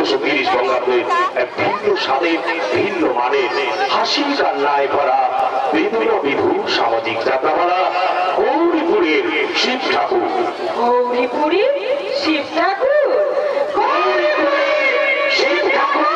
1430 বঙ্গাব্দে এক ভিন্ন স্বাদের ভিন্ন মানের হাসি কান্নায় ভরা বেদনা বিধুর সামাজিক যাত্রাপালা গৌরীপুরের শিব ঠাকুর। গৌরীপুরের শিব ঠাকুর, গৌরীপুরের শিব ঠাকুর।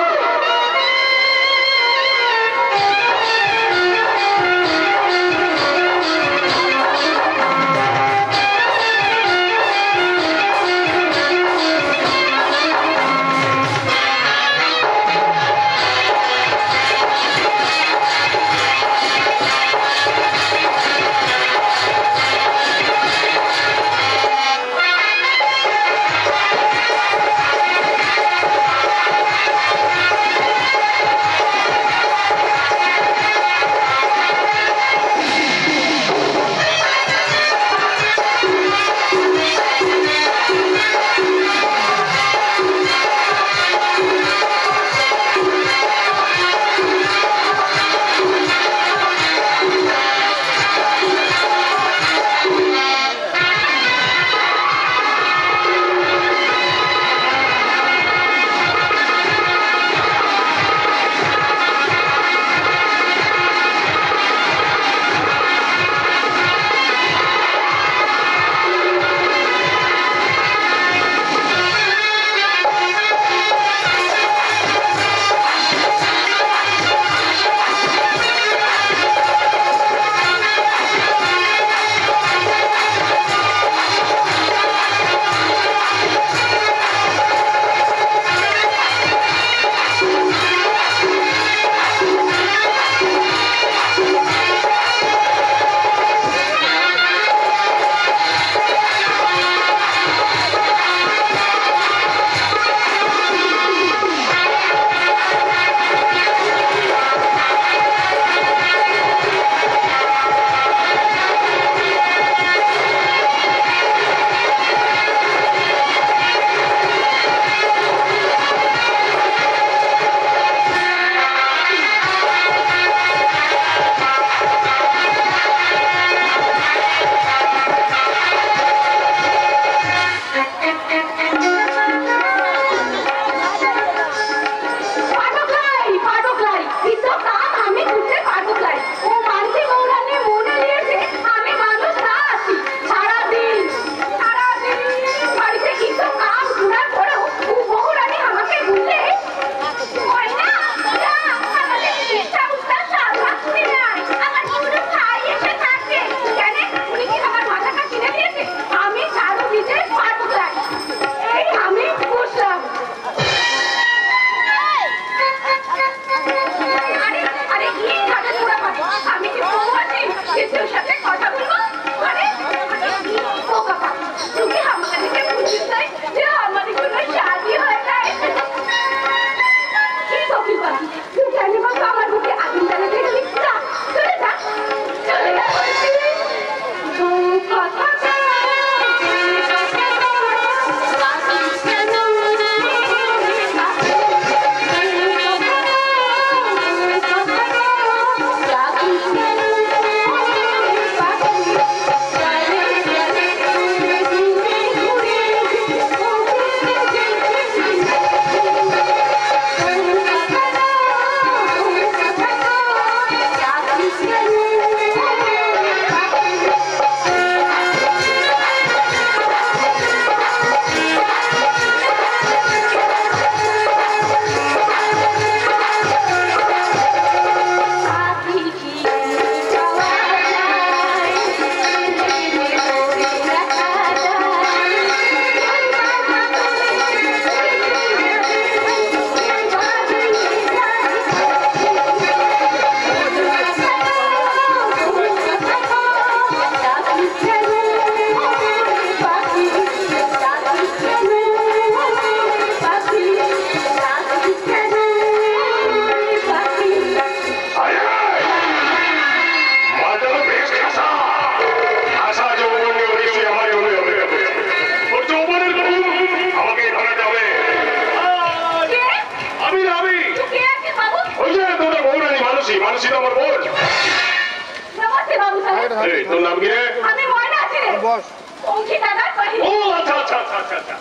তোর নাম কি রে? আমি ময়না আছি রে। বস। অঙ্কিতা দাস পাহি। ও আচ্ছা আচ্ছা আচ্ছা আচ্ছা।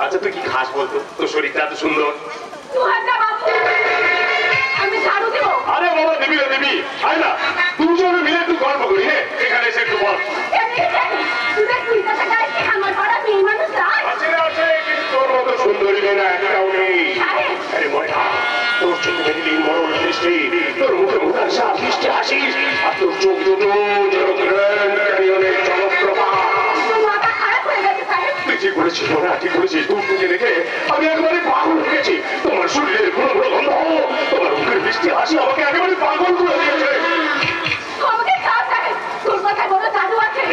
আচ্ছা তুই কি খাস বলতো, তোর শরীরটা এত সুন্দর। আমি ঝাড়ু দেবো। আরে বাবা দিবি না দিবি, আয় না দুজনে মিলে একটু গল্প করি। হ্যাঁ এখানে এসে একটু বল। তোর মতো সুন্দরী মেয়ে না একটাও নেই। আরে ময়না, তোর চোখ দেখলি মরণ দৃষ্টি, তোর মুখে মুখাশা মিষ্টি হাসিস, আর তোর চোখ দুটো যেন গ্র্যান্ড ক্যানিয়নের জলপ্রপাত। তুই ঠিক বলেছিস মনে, ঠিক বলেছিস। দূর থেকে দেখে আমি একেবারে পাগল হয়ে গেছি। তোমার শরীরের ঘন ঘন গন্ধ, তোমার মুখের মিষ্টি হাসি আমাকে একেবারে পাগল করে দিয়েছে।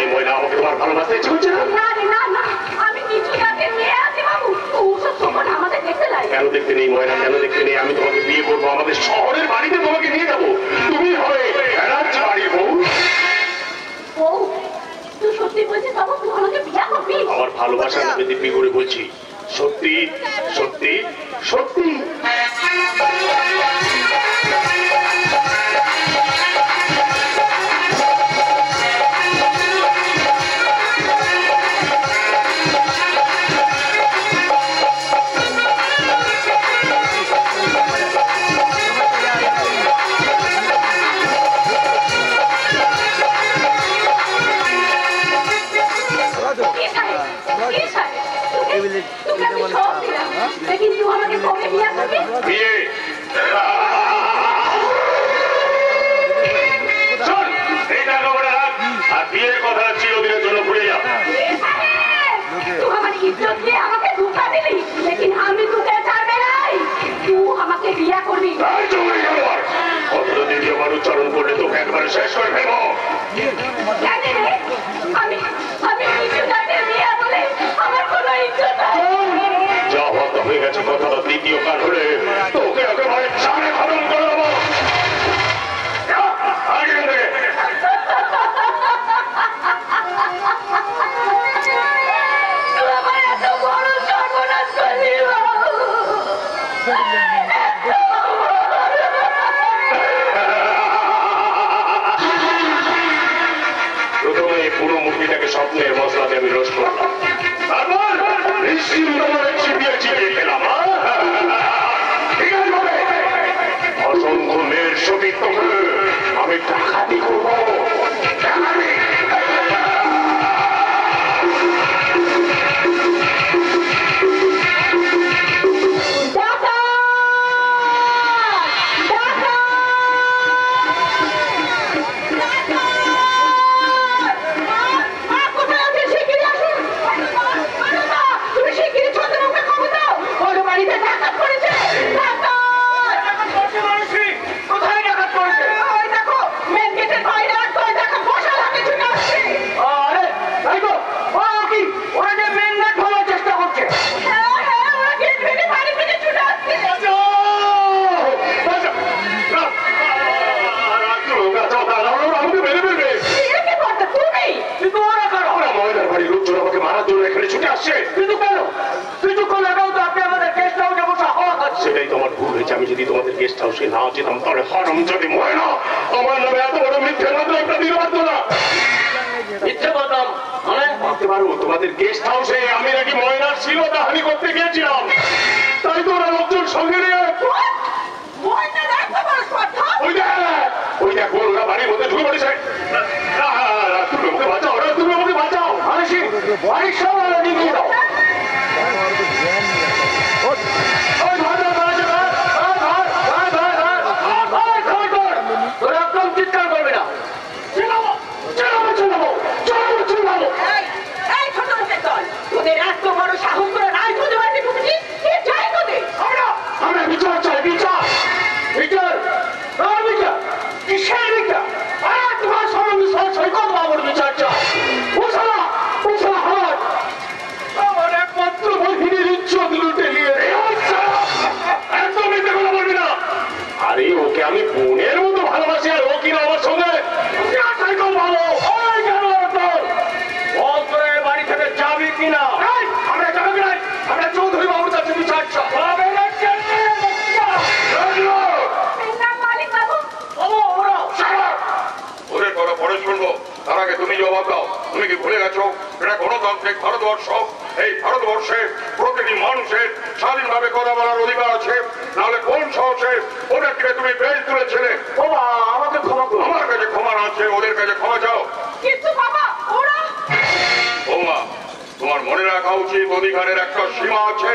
এই ময়না, আমাকে তোমার ভালোবাসতে ইচ্ছে হচ্ছে না? কেন দেখতে নেই ময়না, কেন দেখতে নেই? আমি তোমাকে বিয়ে করবো, আমাদের শহরের বাড়িতে তোমাকে নিয়ে যাবো। তুমি হবে রাজ্য বাড়ির বউ। আমার ভালোবাসা নামে দিব্যি করে বলছি, সত্যি সত্যি সত্যি। বিয়ে চল, এই টাকা বলে রাখ, আর বিয়ের কথা চিরদিনের জন্য ভুলে যা। দ্বিতীয়বার উচ্চারণ করলে তোকে একবারে শেষ করে ফেলবো। যা হত হয়ে গেছে, কথাটা দ্বিতীয় কার হলে তোকে একেবারে চারে খতম করে দেবো। প্রথমে পুরো মুরগিটাকে স্বপ্নের মশলাতে আমি রোস্ট করলাম, তারপর চিবিয়ে চিবিয়ে খেলাম। অসংখ্য মেয়ের সতীত্বকে আমি ডাকাতি করবো। সেটাই তোমার ভুল হয়েছে। আমি যদি তোমাদের গেস্ট হাউসে না যেতাম তাহলে হারামজাদি ময়না আমার নামে এত বড় মিথ্যে মাত্রা দিতে পারতো না। মিথ্যে বলতাম ভাবতে পারবো তোমাদের গেস্ট হাউসে আমি নাকি ময়নার শিলদাহানি করতে গিয়েছিলাম, তাই তো ওরা লোকজন সঙ্গে নিয়ে ওই দেখ ওরা বাড়ির মধ্যে ঢুকে পড়েছে। তুমি আমাকে বাঁচাও, তুমি আমাকে বাঁচাও। বাড়ির সব নিয়ে দাও। চিৎকার করবে না, তোদের এত বড় সাহস করে নাই তোদের বাড়িতে ঢুকেছি। আমরা বিচার চাই, বিচার বিচার বিচার কিসের বিচার? তোমার সম্বন্ধে সৈকত বাবুর বিচার চাই। অধিকারের একটা সীমা আছে।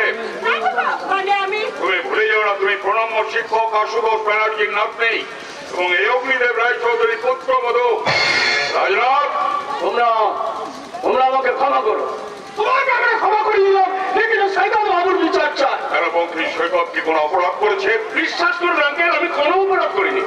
মানে আমি তুমি ভুলে যাও না, তুমি প্রণম্য শিক্ষক আশুতোষ ব্যানার্জির নাতনি এবং এই অগ্নিদেব রায়চৌধুরী পুত্রবধূ। রাজনাথ, তোমরা আমাকে ক্ষমা করো। তোমাকে আমরা ক্ষমা করে দিলাম, কিন্তু সৈকত বাবুর বিচার চাই। মন্ত্রী সৈকত কি কোনো অপরাধ করেছে? বিশ্বাস করুন আঙ্কেল, আমি কোনো অপরাধ করিনি।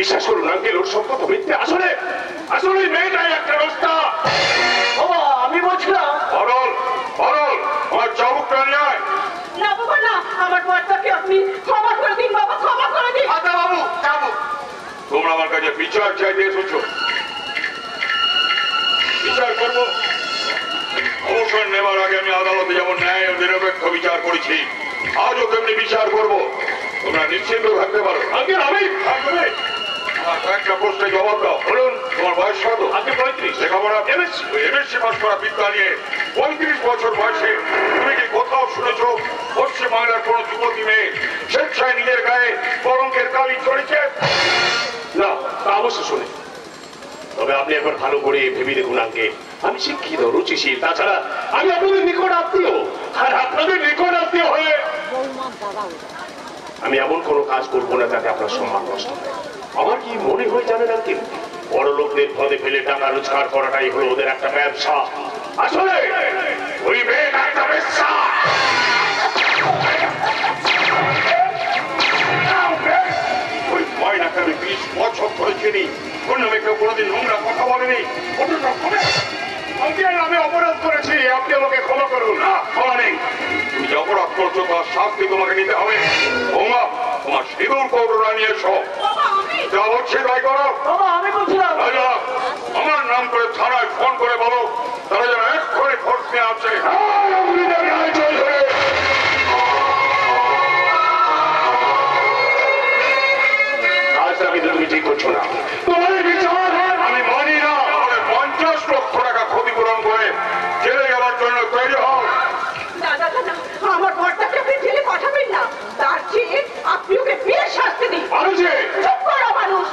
বিশ্বাস করুন আঙ্কেল, ওর সব কথা মিথ্যে। আসলে আসলে মেয়েটাই একটা রাস্তা। বাবা আমি বলছিলাম অরল অরল আমার চাবুকটা নিয়ে আয়। না বাবা না, আমার বাচ্চাকে আপনি ক্ষমা করে দিন বাবা, ক্ষমা করে দিন। আদা বাবু চাবুক। তোমরা আমার কাছে বিচার চাইতে এসেছো, বিচার করবো। অবসর নেবার আগে আমি আদালতে যেমন ন্যায় ও নিরপেক্ষ বিচার করেছি, আজও তেমনি বিচার করবো। তোমরা নিশ্চিন্ত থাকতে পারো। আঙ্কেল আমি আমার কয়েকটা প্রশ্নের জবাব দাও। বলুন, তোমার বয়স কত? আজকে 35। লেখাপড়া এমএসসি পাস করা বিদ্যা নিয়ে 35 বছর বয়সে তুমি কি কোথাও শুনেছো পশ্চিমবাংলার কোন যুবতী মেয়ে স্বেচ্ছায় নিজের গায়ে কলঙ্কের কালি চড়েছে? না, তা অবশ্য শুনে। তবে আপনি একবার ভালো করে ভেবে দেখুন আঙ্কেল, আমি শিক্ষিত রুচিশীল, তাছাড়া আমি আপনাদের নিকট আত্মীয়। আর আপনাদের নিকট আত্মীয় হয়ে আমি এমন কোনো কাজ করবো না যাতে আপনার সম্মান নষ্ট হয়। আমার কি মনে হয় জানেন আঙ্কেল, বড় লোকদের পদে ফেলে টাকা রোজগার করাটাই হলো ওদের একটা ব্যবসা। আসলে ওই মেয়ে একটা ব্যবসা। ওই ময়নাকে আমি 20 বছর ধরে চিনি, কোন নামে কেউ কোনোদিন নোংরা কথা বলেনি। আঙ্কেল আমি অপরাধ করেছি, আপনি আমাকে ক্ষমা করুন। না, ক্ষমা নেই। তুমি যে অপরাধ করছো তার শাস্তি তোমাকে নিতে হবে। বৌমা, তোমার সিঁদুর কৌটোটা নিয়ে এসো। যা হচ্ছে তাই করো। বাবা আমি বলছিলাম রাজা, আমার নাম করে থানায় ফোন করে বলো তারা যেন এক্ষুনি ফোর্স নিয়ে আসে। আমি তো তুমি ঠিক করছো না। তোমার বিচার আমি মানি না। আমাদের 50 লক্ষ টাকা ক্ষতিপূরণ করে জেলে যাওয়ার জন্য তৈরি হও। দাদা দাদা, আমার ঘরটাকে আপনি জেলে পাঠাবেন না, তার চেয়ে আপনি ওকে বিয়ের শাস্তি দিন। চুপ করো মানুষ,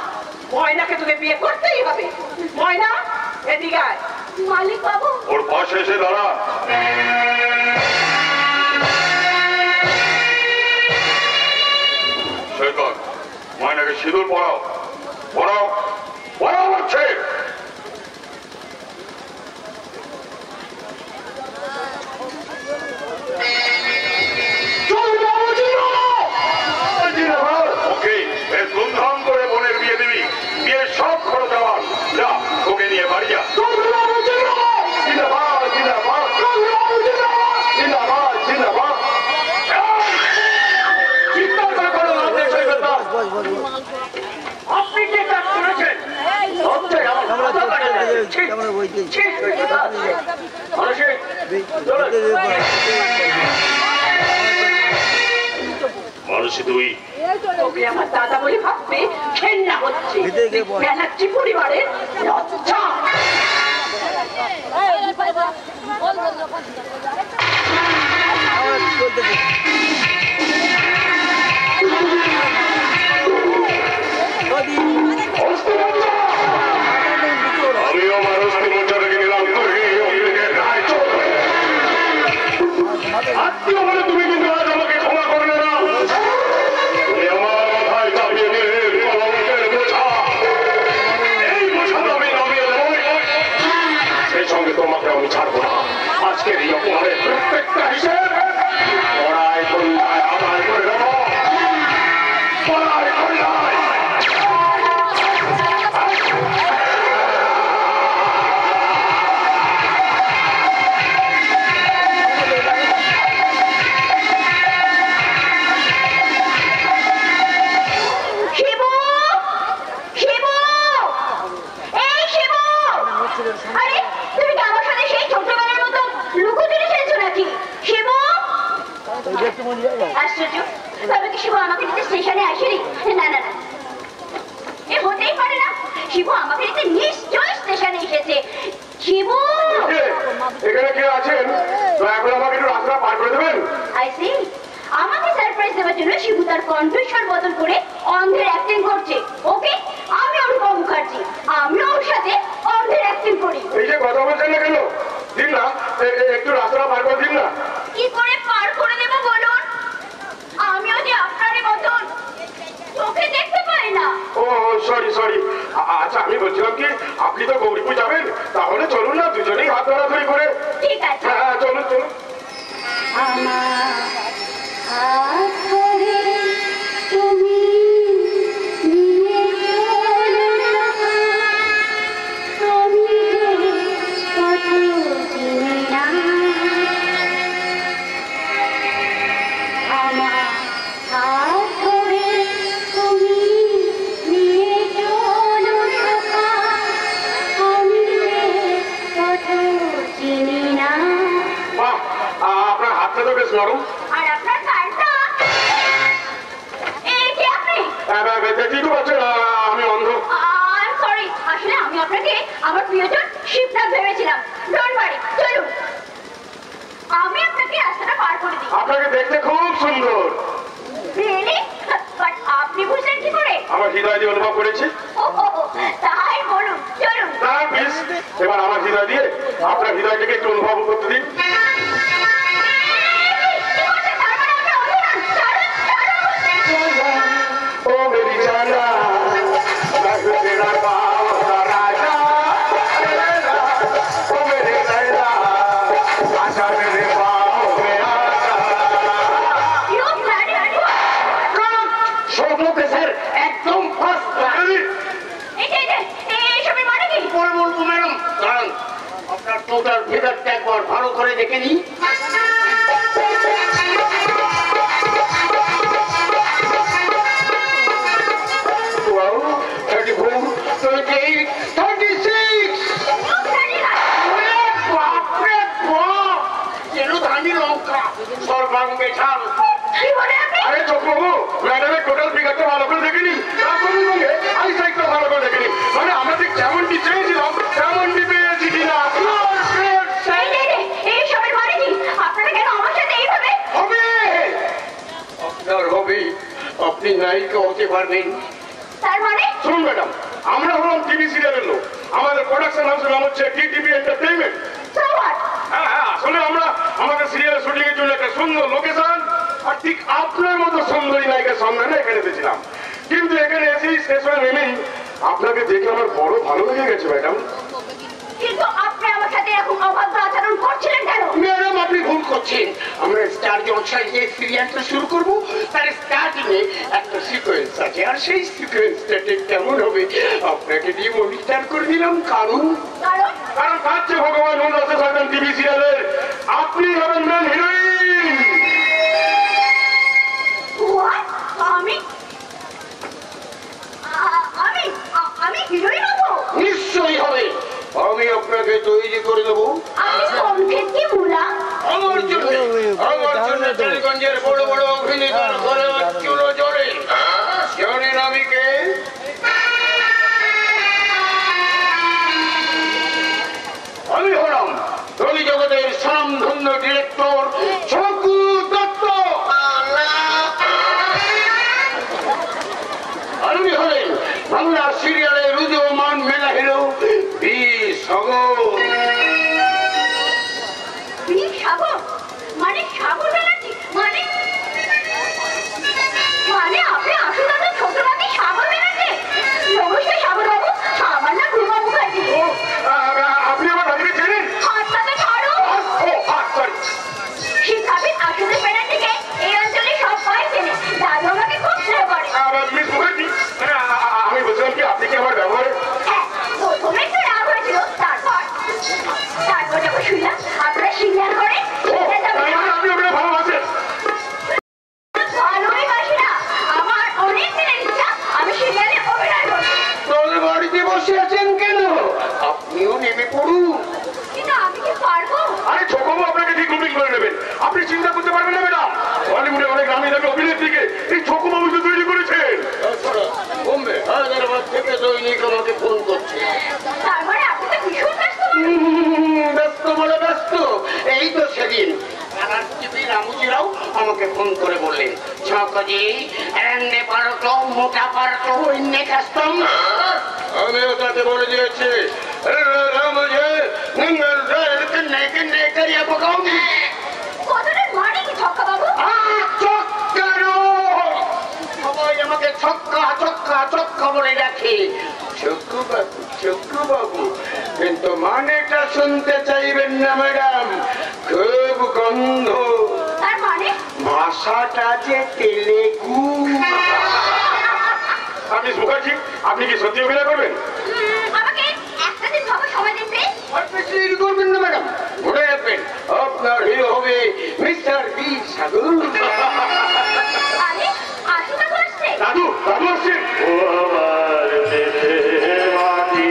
ময়নাকে তোকে বিয়ে করতেই হবে। ময়না এদিকে আয়। মালিক বাবু ওর পাশে এসে দাঁড়া। সৈকত, ময়নাকে সিঁদুর পরাও। পরাও পরাও হচ্ছে। ওকে বেশ ধুমধাম করে বোনের বিয়ে দিবি। বিয়ের সব খরচ আমার। যা, ওকে নিয়ে বাড়ি যা। আপনি যে কাজ করেছেন মানুষ দুই তোকে আমার দাদা বলে ভাবতে ঘেন্না হচ্ছে। ব্যানার্জি পরিবারের লজ্জা। আমিও মানুষ মর্যাদাকে নিলাম। আত্মীয় বলে তুমি কিন্তু আজ আমাকে ক্ষমা করলে না। তুমি আমার মাথায় চাপিয়ে দিলে কলঙ্কের বোঝা। এই বোঝাটা আমি নামিয়ে দেবো, সেই সঙ্গে তোমাকে আমি ছাড়বো না। আজকের এই অপমানের প্রত্যেকটা হিসেব পড়ায় কন্যায় আদায় করে দেবো। পড়ায় কন্যায়। আরে তুমি কি আমার সাথে সেই ছোটবেলার মতো লুকোচুরি খেলছো নাকি? শিবু, আশ্চর্য, তবে কি শিবু আমাকে নিতে স্টেশনে আসেনি? না না না, শিবু আমাকে নিতে নিশ্চয়ই স্টেশনে এসেছে। শিবু এখানে কে আছেন? এখন আমাকে একটু রাস্তা পার করে দেবেন? আই সি, আমাকে সারপ্রাইজ দেওয়ার জন্য শিবু তার কণ্ঠস্বর বদল করে অন্ধের অ্যাক্টিং করছে। ওকে, আমি অনুপম মুখার্জি, আমিও ওর সাথে অন্ধের অ্যাক্টিং করি। এই যে কথা বলছেন না কেন, দিন না একটু রাস্তা পার করে দিন না। কি করে পার করে দেবো বলুন? আমিও যে আপনারই মতন চোখে দেখতে পাই না। ও সরি সরি। আচ্ছা আমি বলছিলাম কি, আপনি তো গৌরীপুর যাবেন, তাহলে চলুন না দুজনেই হাত ধরাধরি করে। ঠিক আছে, হ্যাঁ চলুন চলুন। আমার হাত ধরে তুমি নিয়ে চলো না, আমি কত চিনি না। আমার হাত ধরে তুমি নিয়ে চলো না, আমি কত চিনি না। বাহ, আপনার হাতটা তো বেশ নরম। আর আপনার কানটা, এই যে আপনি, দেখতেই তো পাচ্ছেন আমি অন্ধ। আই এম সরি, আসলে আমি আপনাকে আমার প্রিয়জন শিবনাথ ভেবেছিলাম। ডোন্ট ওয়ারি, চলুন আমি আপনাকে রাস্তাটা পার করে দিই। আপনাকে দেখতে খুব সুন্দর। রিয়েলি? বাট আপনি বুঝলেন কি করে? আমার হৃদয় দিয়ে অনুভব করেছি। ও তাই বলুন, চলুন। না প্লিজ, এবার আমার হৃদয় দিয়ে আপনার হৃদয়টাকে একটু অনুভব করতে দিন। ও মেরি জানা, मैं हूँ तेरा बाप का राजा, ओ मेरे लैला, आजा मेरे बाहों में आजा। You bloody idiot! সৌমকে স্যার একদম ফার্স্ট ক্লাস। এইসবের মানে কি? পরে বলবো ম্যাডাম, দাঁড়ান আপনার টোটাল ফিগারটা একবার ভালো করে দেখে নিই। Wow, 34, 38, 36. You bloody liar! বাপরে বাপ, যেন ধানি লঙ্কা সর্বাঙ্গে ঝাল। কি বলে আপনি? আরে চক্রবাবু, ম্যাডামের টোটাল ফিগারটা ভালো করে দেখিনি, তার সঙ্গে আইসাইটটা ভালো করে দেখিনি। মানে আমরা ঠিক যেমনটি চেয়েছিলাম তেমনটি পেয়েছি কিনা। এইসবের মানে কি? আপনারা কেন আমার সাথে এইভাবে? হবে। আপনার হবে, আপনি নায়িকা হতে পারবেন। তার মানে? শুনুন ম্যাডাম, আমরা হলাম টিভি সিরিয়ালের লোক, আমাদের প্রোডাকশন হাউসের নাম হচ্ছে টিটিভি এন্টারটেইনমেন্ট। So what? হ্যাঁ হ্যাঁ, আসলে আমরা আমাদের সিরিয়ালের শুটিং এর জন্য একটা সুন্দর লোকেশন আর ঠিক আপনার মতো সুন্দরী নায়িকার সন্ধানে এখানে এসেছিলাম। কিন্তু এখানে এসেই স্টেশনে নেমেই আপনাকে দেখে আমার বড় ভালো লেগে গেছে ম্যাডাম। কিন্তু আপনি আমার সাথে এরকম অভদ্র আচরণ করছিলেন কেন? ম্যাডাম আপনি ভুল করছেন। আমরা স্টার জলসায় যে সিরিয়ালটা শুরু করব, তার স্টার্টিং এ একটা সিকোয়েন্স আছে, আর সেই সিকোয়েন্সটা ঠিক কেমন হবে আপনাকে দিয়ে মনিটর করে দিলাম। কারণ কারণ কাছে ভগবান উল্লাসে থাকেন টিভি সিরিয়ালের আপনি হবেন মেন হিরোইন। what? আমি হিরোইন হবো? নিশ্চয়ই হবে। আমি আপনাকে তৈরি করে দেবো আমি কমপ্লিট কি মুলা? আমার জন্য টালিগঞ্জের বড় বড় অভিনেতার ঘরে চুলো জ্বলে। জানেন আমি কে? আমি হলাম টলি জগতের স্বনামধন্য ডিরেক্টর শঙ্কু দত্ত। আপনি হলেন বাংলা সিরিয়ালের উদীয়মান মেলা হিরো বি সাগর। সাগর? মানে সাগর ব্যানার্জি? মানে আপনি আসল দাদা ছোট নাতি সাগর ব্যানার্জি? নমস্কার সাগর বাবু, আমার নাম রূপা মুখার্জি। আপনি আমার দাদিকে চেনেন? হাতটাতে ছাড়ো। শিক্ষাবিদ আসলে ব্যানার্জিকে এই অঞ্চলে সবাই চেনে। দাদু আমাকে খুব স্নেহ করে। মিস মুখার্জি, আমি বলছিলাম কি আপনি কি আমার ব্যবহারে হ্যাঁ, প্রথমে একটু রাগ হয়েছিল, তারপর যখন শুনলাম আপনারা সিরিয়াল করে আপনি ওটা ভালোবাসেন? ভালোই বাসি না, আমার অনেক দিনের ইচ্ছা আমি সিরিয়ালে অভিনয় করব। তোদের বাড়িতে বসে আছেন কেন? আপনিও নেমে পড়ুন। কিন্তু আমি কি পারবো? আরে ছোটবাবু আপনাকে ঠিক রুটিং করে নেবেন, আপনি চিন্তা করতে পারবেন না ম্যাডাম। বলিউডে অনেক নামি দামি অভিনেত্রীকে এই ছোটবাবু তৈরি করেছেন। বোম্বে হায়দ্রাবাদ থেকে দৈনিক আমাকে ফোন চক্কজি এনে পারো তো মোটা পারো তো ইন্নে কাস্টম আমিও তাতে বলে দিয়েছি মুঝে নিঙ্গল নে করিয়া পকাও কথাটার মানে কি ছক্কা বাবু? ছক্কা নয়, সবাই আমাকে ছক্কা ছক্কা ছক্কা বলে ডাকে। চক্কু বাবু কিন্তু মানেটা শুনতে চাইবেন না ম্যাডাম, খুব গন্ধ। তার মানে ভাষাটা যে তেলেগু। আপনি মুখার্জি, আপনি কি সত্যি অভিনয় করবেন? আমাকে একটা দিন ভাবার সময় দিন প্লিজ। দেরি করবেন না ম্যাডাম, মনে রাখবেন আপনার হিরো হবে মিস্টার বি সাগর। আরে আসি দাদু আসছে। দাদু দাদু আসছেন। ও আমার দেশের মাটি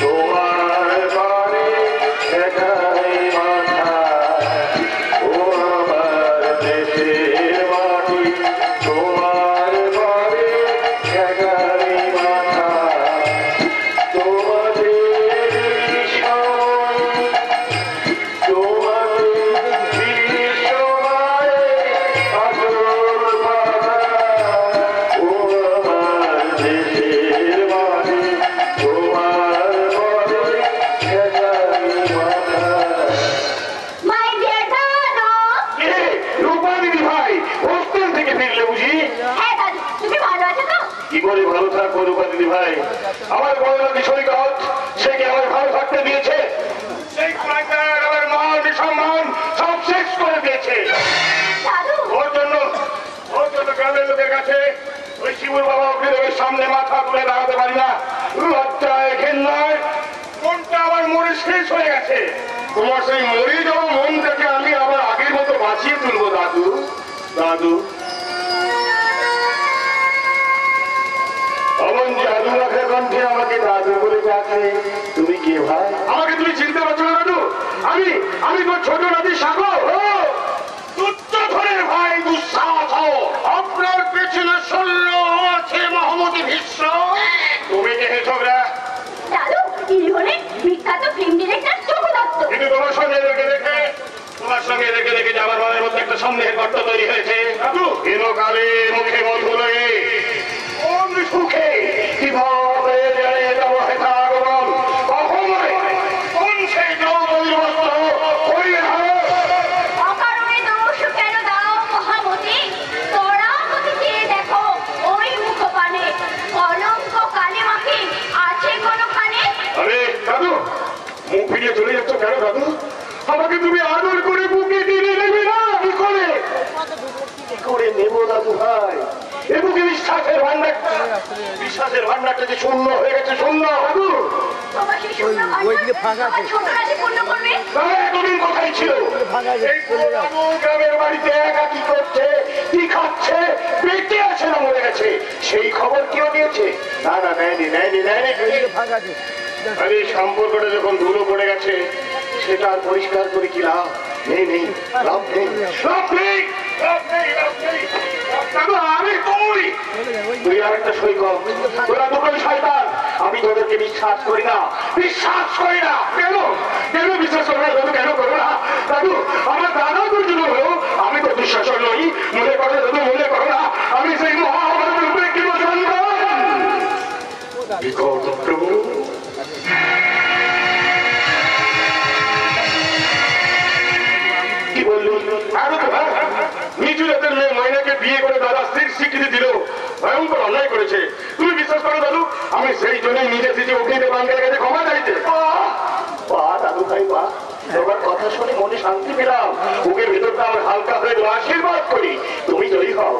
তোমার বাড়ি একাই মাথা, ও আমার দেশের মাটি তোমার বাড়ি একাই মাথা, তোমাদের সময় তোমাদের বিশ্বমায় আসল কথা, ও আমার দেশের বাড়ি তোমার বাড়ি একাই মাথা। মাই ডিয়ার দাদু। কে? রূপা দিদি ভাই, হোস্টেল থেকে ফিরলে বুঝি? হ্যাঁ দাদু, তুমি ভালো আছো তো? কি করে ভালো থাকবো রূপা দিদি ভাই? আমার বড় নাতি সৈকত, সে কি আমার ভালো থাকতে দিয়েছে? সেই কয়েকবার আমার মান সম্মান সব শেষ করে দিয়েছে। দাদু ওর জন্য গ্রামের লোকের কাছে ওই শিবুর বাবা অগ্নিদেবের সামনে মাথা তুলে দাঁড়াতে পারি না। লজ্জায় ঘেন্নায় মনটা আমার মরে শেষ হয়ে গেছে। তোমার সেই মরে যাওয়া মনটাকে আমি আবার আগের মতো বাঁচিয়ে তুলবো দাদু। দাদু অমন জাদু রাখার কণ্ঠে আমাকে দাদু বলে ডাকে, তুমি কে ভাই? আমাকে তুমি চিনতে পারছো না দাদু? আমি তোর ছোট নাতি সাগর। তুচ্ছ ধরে ভাই দুঃসাহস। আপনার পেছনে শল্য আছে মহম্মদী ভীষ্ম। তুমি কে হে ছোকরা? দাদু ইনি হলেন বিখ্যাত ফিল্ম ডিরেক্টর চকু দত্ত। কিন্তু তোমার সঙ্গে দেখে দেখে যে আমার মনের মধ্যে একটা সন্দেহের গর্ত তৈরি হয়েছে। দাদু এনকালে মুখে মধু লয়ে কোন সুখে কিভাবে জেনে যাবো হেথা আগমন, কখনোই কোন সেই দ্রৌপদীর বস্ত্র হইলে হবে। অকারণে দোষ কেন দাও মহামতি? তোরা মতি চেয়ে দেখো ওই মুখপানে কলঙ্ক কালে মাখি আছে কোনখানে? আরে দাদু, মুখ ফিরিয়ে চলে যাচ্ছ কেন দাদু? আমাকে তুমি আদর করে বুকে টেনে নেবে না? কি করে নেবো দাদু ভাই? এ বুকে বিশ্বাসের ভান্ডারটা যে শূন্য হয়ে গেছে, শূন্য দাদু। তোমার সেই শূন্য ভান্ডার আমার ছোট রাজি পূর্ণ করবে। তাহলে এতদিন কোথায় ছিল? এই পুরো গ্রামের বাড়িতে একা কি করছে, কি খাচ্ছে, বেঁচে আছে না মরে গেছে, সেই খবর কেউ নিয়েছে? না না, নেয়নি। আরে সম্পর্কটা যখন ধুলো পড়ে গেছে, সেটা আর পরিষ্কার করে কি লাভ? নেই, লাভ নেই। দাদু, আমি তুই আর একটা সৈকত, তোরা দুটোই শয়তান। আমি তোদেরকে বিশ্বাস করি না। কেন বিশ্বাস করবো না দাদু? কেন করবো না দাদু? আমার দাদা তোর জন্য হলো, আমি তো বিশ্বাস নই। মনে করো দাদু, মনে করো না আমি সেই মহাভারতের উপরে কি বিকট প্রভু। কি বললি? আরো তো নিচু জাতের মেয়ে ময়নাকে বিয়ে করে দাদা স্ত্রীর স্বীকৃতি দিল, ভয়ঙ্কর অন্যায় করেছে। তুমি বিশ্বাস করো দাদু, আমি সেই জন্যই নিজে নিজে অগ্নিতে বাঙ্গের কাছে ক্ষমা চাইতে। দাদু ভাই বা, তোমার কথা শুনে মনে শান্তি পেলাম। বুকের ভেতরটা আমার হালকা হয়ে গেল। আশীর্বাদ করি তুমি জয়ী হও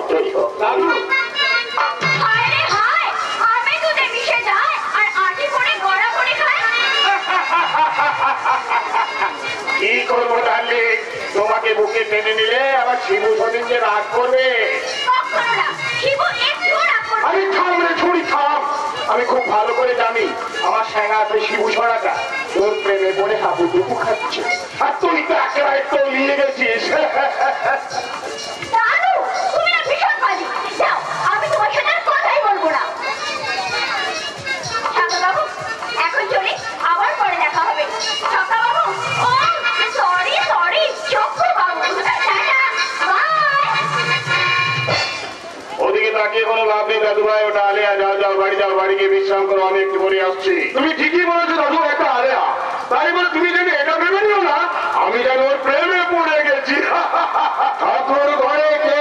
দাদু। হায় রে হায়, আমি দুধে মিশে যায় আর আটি করে গড়া করে খায়। কি করবো ডার্লিং, তোমাকে বুকে টেনে নিলে আবার শিবু সদিন যে রাগ করবে। কখনো না, শিবু একটুও রাগ করবে না। আমি থাম রে ছুরি থাম। আমি খুব ভালো করে জানি আমার স্যাঙাতে শিবু ছড়াটা তোর প্রেমে পড়ে হাবুডুবু খাচ্ছে, আর তুই তো একেবারে তো নিয়ে গেছিস। দাদু, তুমি না ভীষণ বাজি। যাও, আমি তোমার সাথে আর কথাই বলবো না। ঠাকুর বাবু, এখন চলি, আবার পরে দেখা হবে। ঠাকুর বাবু, ও সরি চক্কু বাবু, টাটা, বাই। গলায় ওটা আলেয়া, যাও যাও বাড়ি যাও, বাড়ি গিয়ে বিশ্রাম করো, আমি একটু পরে আসছি। তুমি ঠিকই বলেছো দাদু, একটা আলেয়া, তাই বলে তুমি যেন এটা ভেবে নিও না আমি যেন ওর প্রেমে পড়ে গেছি। ঠাকুর ঘরে কে?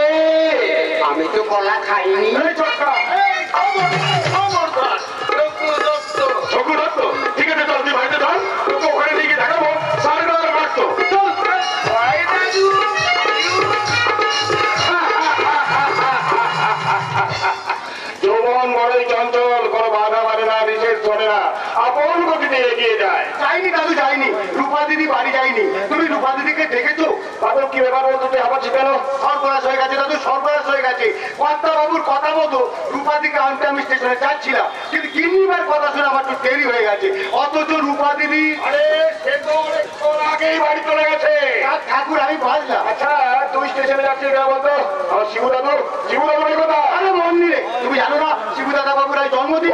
আমি তো কলা খাইনি। ঠকুর দত্ত, ঠিক আছে চল, তুই বাড়িতে চল, তোকে ওখানে নিয়ে গিয়ে দেখাবো সাড়ে টাকার বাড়ত। যৌবন বড়ই চঞ্চল, কোনো বাধা মানে না, নিষেধ শোনে না, আপন গতিতে এগিয়ে যায়। যাইনি দাদু, যাইনি। রূপা দিদি বাড়ি যায়নি। তুমি রূপা দিদিকে দেখেছো? বাবু কি ব্যাপার বলতো, তুই আবার কেন? সর্বনাশ হয়ে গেছে দাদু, সর্বনাশ হয়ে গেছে। কর্তা বাবুর কথা মতো রূপা দিকে আনতে আমি স্টেশনে যাচ্ছিলাম, কিন্তু কিন্নিবার কথা শুনে আমার একটু দেরি হয়ে গেছে। অথচ রূপা দিদি আরে সে তো অনেকক্ষণ আগেই বাড়ি চলে গেছে। ঠাকুর আমি বাজলাম। আচ্ছা তুই স্টেশনে যাচ্ছিস কেন বলতো? আমার শিবু দাদু বাড়ি কোথায়? আরে মন্দিরে। তুমি জানো না শিবু দাদা বাবুর আজ জন্মদিন?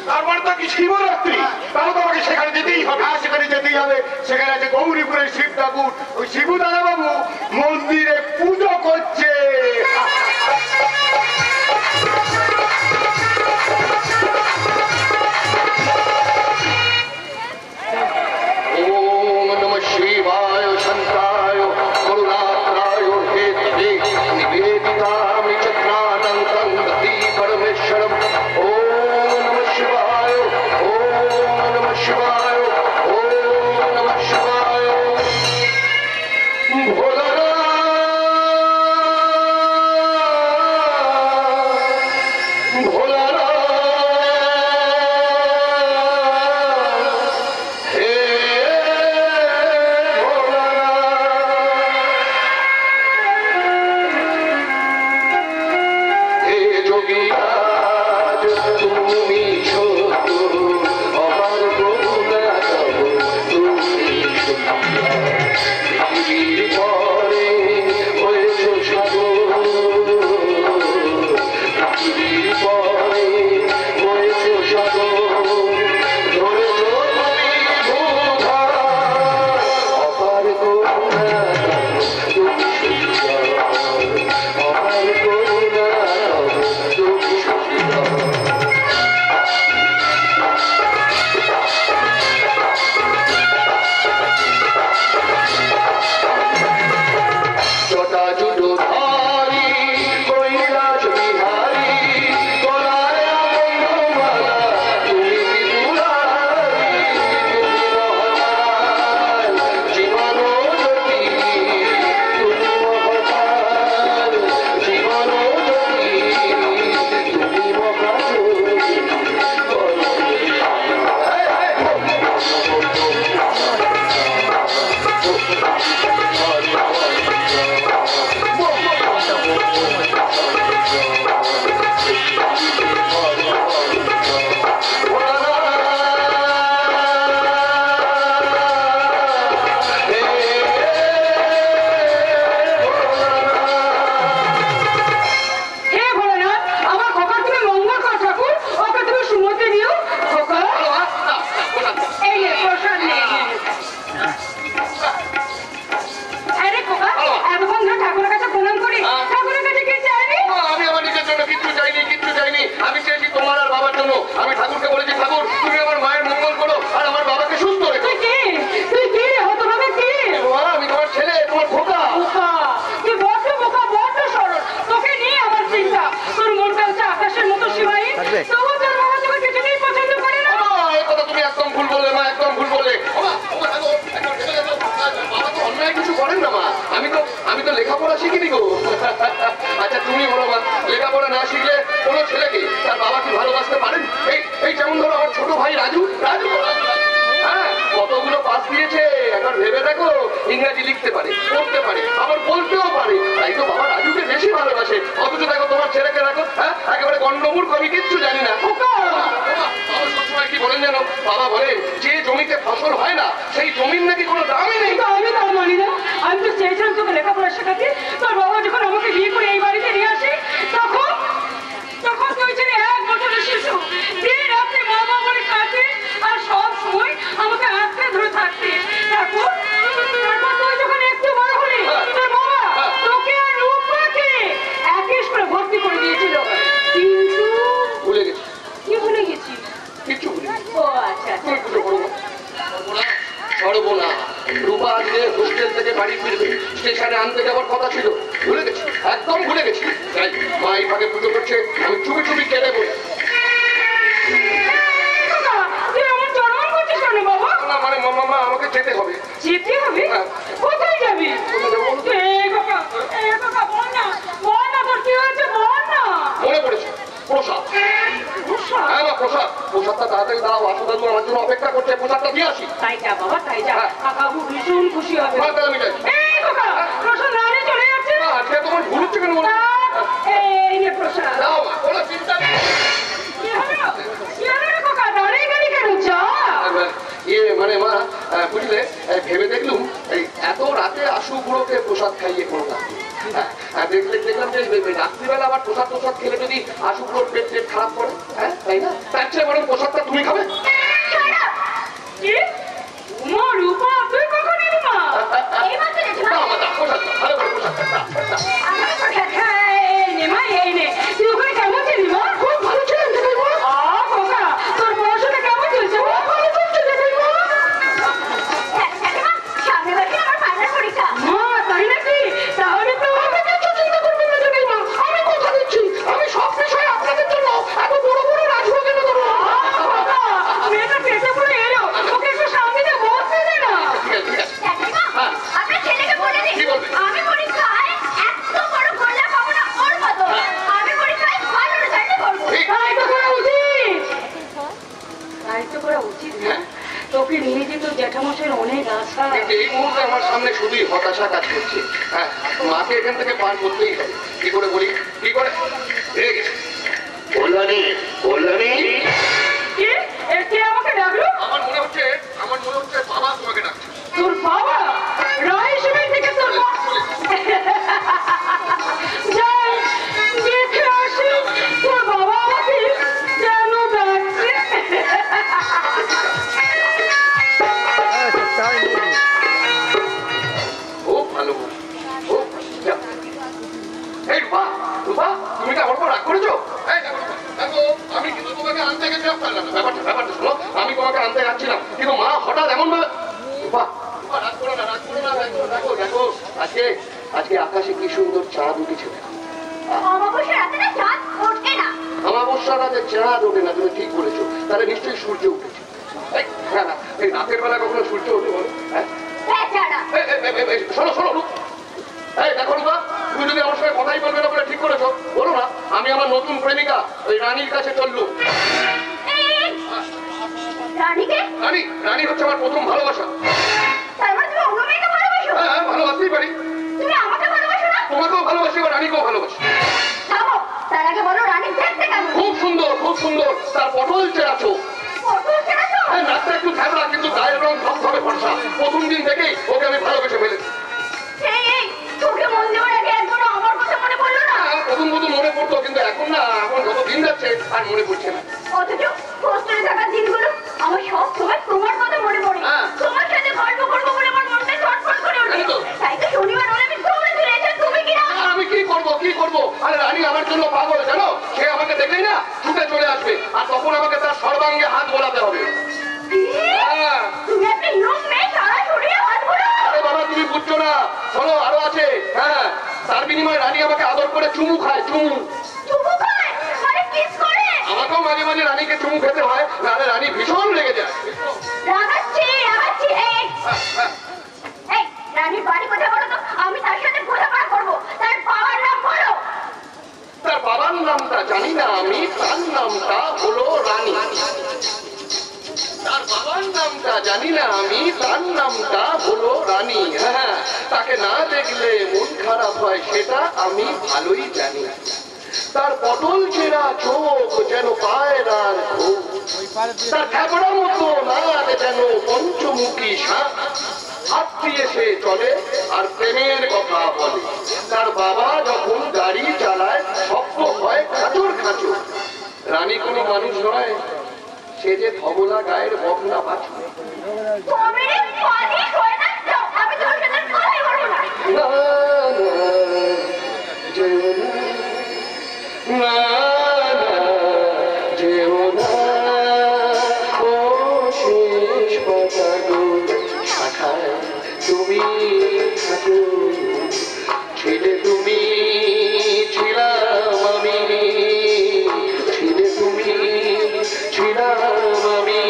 তার মানে তো কি শিবরাত্রি, তাহলে তো আমাকে সেখানে যেতেই হবে। হ্যাঁ, সেখানে যেতেই হবে। সেখানে আছে গৌরীপুরের শিব ঠাকুর। ওই শিবু দাদা বাবু মন্দিরে পুজো করছে। ওম নমঃ শিবায় শান্তায় করুণাত্রায় হেতবে নিবেদিতামি চক্রানন্তং গতি পরমেশ্বরম। ওম নমঃ শিবায়, ওম নমঃ শিবায়, ওম নমঃ শিবায়। ভোলানাথ, ভোলানাথ, হে হে যোগীরাজ, তুমি সত্য, আমার করুণা তব, তুমি সত্য। পৃথিবীর পরে হয়েছ সাগর, পৃথিবীর পরে হয়েছ সাগর, ধরেছ তুমি ভূধার, অপার করুণা তব, তুমি সত্য, অপার করুণা তব, তুমি সত্য। জটাজুটো ধারি কৈলাস বিহারী, গলায় আনন্দমালা, তুমি ত্রিপুরারি, তুমি মহাকাল, জীবন জ্যোতি, তুমি মহাকাল, জীবন জ্যোতি, তুমি মহাজ্যোতি। হে ভোলানাথ, আমার খোকার তুমি মঙ্গল কর ঠাকুর, ওকে তুমি সুমতি দিও। খোকা, এই নে প্রসাদ নে। আরে খোকা, এতক্ষণ ধরে ঠাকুরের কাছে প্রণাম করি, ঠাকুরের কাছে কি চাইনি? আমি আমার নিজের জন্য কিচ্ছু চাইনি, কিচ্ছু চাইনি। আমি চেয়েছি তোমার আর বাবার জন্য। আমি ঠাকুরকে বলেছি, ঠাকুর তুমি আমার মায়ের মঙ্গল করো আর আমার বাবাকে সুস্থ রেখো। তুই কে? তুই কে রে? হতভাবে কে? আমি তোমার ছেলে, তোমার খোকা। বোকা, তুই বড্ড বোকা, বড্ড সরল। তোকে নিয়ে আমার চিন্তা। তোর মনটা হচ্ছে আকাশের মতো সীমাহীন, তবু তোর বাবা তোকে কিছুতেই পছন্দ করে না। এই কথা তুমি একদম ভুল বললে মা, একদম ভুল বললে। বাবা তো অন্যায় কিছু করেন না মা। আমি তো লেখাপড়া শিখিনি গো। আচ্ছা তুমি বলো মা, লেখাপড়া না শিখলে কোনো ছেলেকে তার বাবা কি ভালোবাসতে পারেন? এই যেমন ধরো আমার ছোট ভাই রাজু, হ্যাঁ কতগুলো পাস দিয়েছে একবার ভেবে দেখো। ইংরেজি লিখতে পারে, পড়তে পারে, আবার বলতেও পারে, তাই তো বাবা রাজুকে বেশি ভালোবাসে। অথচ দেখো তোমার ছেলেকে দেখো, হ্যাঁ একেবারে গন্ডমূর্খ, আমি কিচ্ছু জানি না। সবসময় কি বলেন জানো, বাবা বলেন যে জমিতে ফসল হয় না সেই জমির নাকি কোনো দামই নেই। আমি তাও মানি না। আমি তো চেয়েছিলাম তোকে লেখাপড়া শেখাতে। তোর বাবা যখন আমাকে বিয়ে করে এই বাড়িতে নিয়ে আসে, তখন তুই ছিলি 1 বছরের শিশু। দিন রাত্রি মা বলে কাটে আর সব সময় আমাকে আঁকড়ে ধরে থাকতে। তারপর তুই যখন একটু বড় হলি, তোর বাবা তোকে আর রূপাকে একই স্কুলে ভর্তি করে দিয়েছিল। কিন্তু ও আচ্ছা আচ্ছা। তুমি পুজো করো করবো না। রূপা আজকে হোস্টেল থেকে বাড়ি ফিরবে, স্টেশনে আনতে যাওয়ার কথা ছিল, ভুলে গেছি, একদম ভুলে গেছি। তাই মা এই ভাগে পুজো করছে, আমি চুপি চুপি কেটে বলি। মানে মামা আমাকে যেতে হবে। যেতে হবে? কোথায় যাবি? মনে পড়েছে, প্রসাদ। হ্যাঁ মা, প্রসাদ। প্রসাদটা তাড়াতাড়ি দাও, আসদাদু আমার জন্য অপেক্ষা করছে, প্রসাদটা দিয়ে আসি। তাই যা বাবা, তাই যা। কাকাবু ভীষণ খুশি হবে। আমি যাই। প্রসাদ রানে চলে যাচ্ছে। আজকে তোমার ভুল হচ্ছে কেন? এই নে প্রসাদ। দাও মা, কোনো চিন্তা নেই। কি হলো? কি হলো রে কাকা? দাঁড়িয়ে গেলি কেন? চা। মানে মা বুঝলে, ভেবে দেখলুম এই এত রাতে আশু বুড়োকে প্রসাদ খাইয়ে কোনো লাভ নেই। দেখলাম যে রাত্রিবেলা আবার প্রসাদ খেলে যদি আশু বুড়োর পেট খারাপ করে, হ্যাঁ তাই না? তার চেয়ে বরং প্রসাদটা তুমি খাবে। রূপা, তুই কখন এলি মা? প্রসাদ ভালো করে প্রসাদ। এই নে, তুই ওখানে কেমন ছিলি মা? খুব ভালো ছিলেন কাকা। তোর পড়াশোনা কেমন চলছে? ভালো চলছে মা। সামনে বছর আমার ফাইনাল পরীক্ষা। মা তাই নাকি? তাহলে তো আমাকে কিছু চিন্তা করবেন না মা, আমি কথা দিচ্ছি আমি সব বিষয়ে আপনাদের জন্য এত বড় বড় রাজভোগ এনে দেবো। মেয়েটা পেটে পড়ে এলো, ওকে একটু সামনে দিয়ে বসতে দে না। আপনার ছেলেকে বলে দিন আমি পরীক্ষায় এত বড় গোল্লা পাবো না ওর মতো। আমি পরীক্ষায় ভালো রেজাল্ট করবো। তাই তো করা উচিত, তাই তো করা উচিত। তোকে নিয়ে যে তোর জ্যাঠামশাইয়ের অনেক আশা। এই মুহূর্তে আমার সামনে শুধুই হতাশা কাজ করছে। হ্যাঁ, মাকে এখান থেকে পার করতেই হবে। কি করে বলি, কি করে? কল্যাণী, কল্যাণী। কে আমাকে ডাকলো? আমার মনে হচ্ছে বাবা তোমাকে ডাকছে। তোর বাবা? রায় হিসেবে থেকে তোর যাই দেখে আসি তোর বাবা আমাকে কেন ডাকছে। খুব ভালো, খুব এই রূপা, রূপা তুমি কি আমার উপর রাগ করেছো? দেখো আমি কিন্তু তোমাকে আনতে গেছিলাম। ব্যাপারটা শোনো, আমি তোমাকে আনতে যাচ্ছিলাম, কিন্তু মা হঠাৎ এমন ভাবে। রূপা, রাগ করো না, রাগ করো না। দেখো দেখো আজকে আকাশে কি সুন্দর চাঁদ উঠেছে। অমাবস্যার রাতে না চাঁদ ওঠে না। অমাবস্যার রাতে চাঁদ ওঠে না, তুমি ঠিক বলেছো। তাহলে নিশ্চয়ই সূর্য উঠেছে। এই রাতের বেলা কখনো সূর্য ওঠে বলো? হ্যাঁ শোনো শোনো, এই দেখো রূপা, তুমি যদি আমার সঙ্গে কথাই বলবে না বলে ঠিক করেছো, বলো না আমি আমার নতুন প্রেমিকা ওই রানীর কাছে চললু। রানী হচ্ছে আমার প্রথম ভালোবাসা। তার মানে তুমি অন্য মেয়েকে ভালোবাসো? হ্যাঁ, ভালোবাসতেই পারি। তুমি আমাকে ভালোবাসো না? তোমাকেও ভালোবাসি, আর রানীকেও ভালোবাসি। থামো, তার আগে বলো রানী দেখতে কেমন? খুব সুন্দর, খুব সুন্দর। তার পটল চেরা চোখ। পটল চেরা চোখ? হ্যাঁ, নাকটা একটু ঝাবড়া, কিন্তু গায়ের রং ধবধবে ফর্সা। প্রথম দিন থেকেই ওকে আমি ভালোবেসে ফেলেছি। তোকে মন দেওয়ার আগে একবার আমার কথা মনে পড়লো না? প্রথম মনে পড়তো, কিন্তু এখন না, এখন যত দিন যাচ্ছে আর মনে পড়ছে না। অথচ হোস্টেলে থাকার দিনগুলো আমার সব সময় তোমার কথা মনে পড়ে। তোমার সাথে গল্প করবো বলে আমার মনটা ছটফট করে ওঠে। তাই তো শনিবার হলে আমি দৌড়ে চলে এসে তুমি কি না? আমি কি করবো? আরে রানী আমার জন্য পাগল, জানো? সে আমাকে দেখলেই না ছুটে চলে আসবে, আর তখন আমাকে তার সর্বাঙ্গে হাত বোলাতে হবে। তুমি একটা ইয়ং মেয়ে, সারা শরীরে হাত বোলাও? আরে বাবা, তুমি বুঝছো না, শোনো আরো আছে। হ্যাঁ, তার বিনিময়ে রানী আমাকে আদর করে চুমু খায়। চুমু খায়? মানে কিস করে? আমাকেও মাঝে মাঝে রানীকে চুমু খেতে হয়, নাহলে রানী ভীষণ লেগে যায়। রাগাচ্ছি। এই রানীর বাড়ি কোথায় বলো তো? আমি তার সাথে বোঝাপড়া করবো। তার বাবার নাম বলো। তার বাবার নামটা জানি না আমি, তার নামটা হলো রানী। তার বাবার নামটা জানি না আমি, তার নামটা হলো রানী। হ্যাঁ, তাকে না দেখলে মন খারাপ হয় সেটা আমি ভালোই জানি। তার পটল চেরা চোখ যেন পায়রার ঘোর, তার খ্যাপড়ার মতো নাক যেন পঞ্চমুখী সাপ। হাত দিয়ে সে চলে আর প্রেমের কথা বলে। তার বাবা যখন গাড়ি চালায় শব্দ হয় খাঁচর খাঁচর। রানী কোনো মানুষ নয়, সে যে ধবলা গায়ের বকনা বাছুর। না, যেও না, ও তুমি থাকো, ছিলে তুমি ছিলাম আমি, ছিলে তুমি ছিলাম আমি,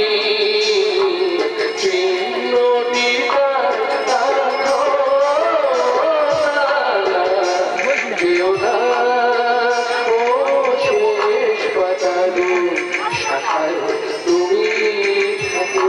চিহ্নটিকা রাখো যেও না ও শেষ পাতালো শাখায় তুমি থাকো।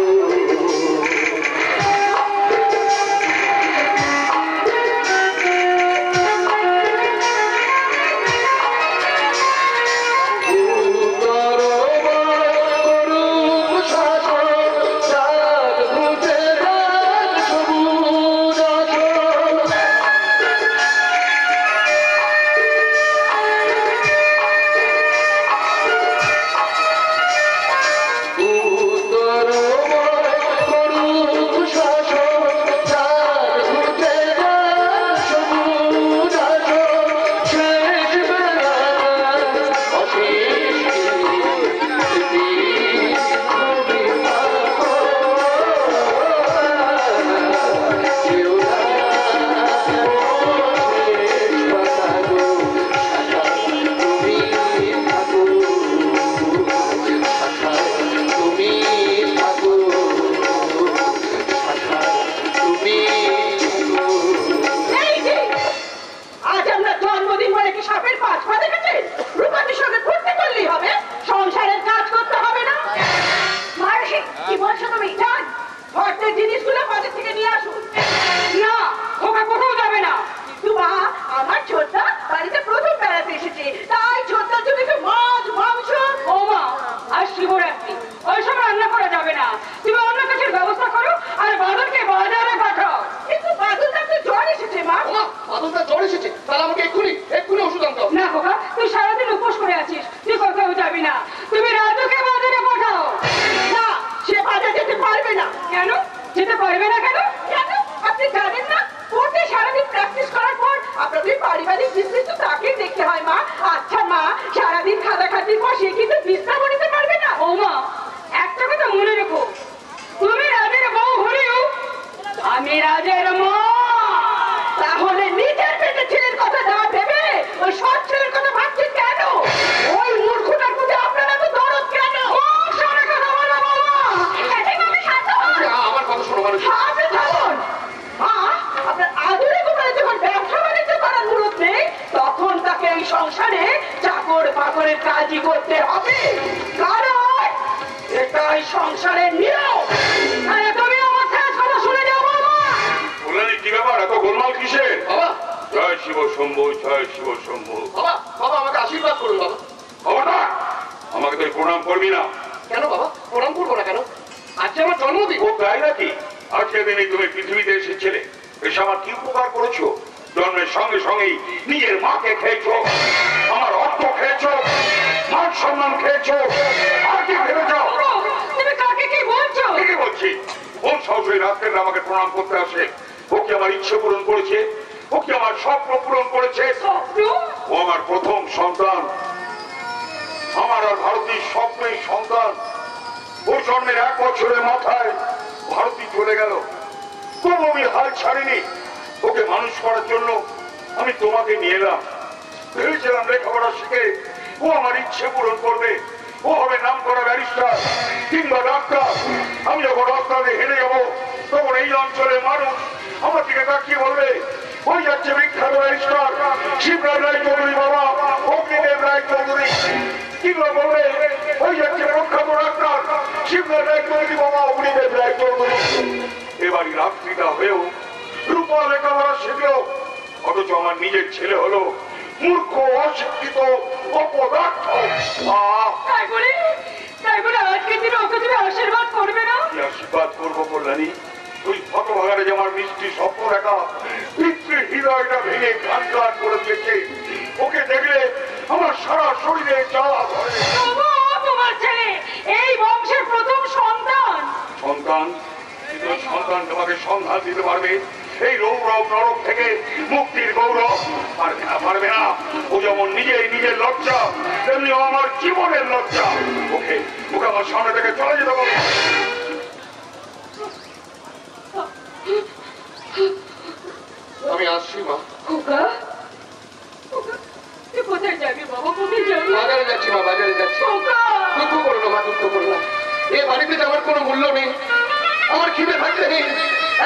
খিদে থাকতে নেই,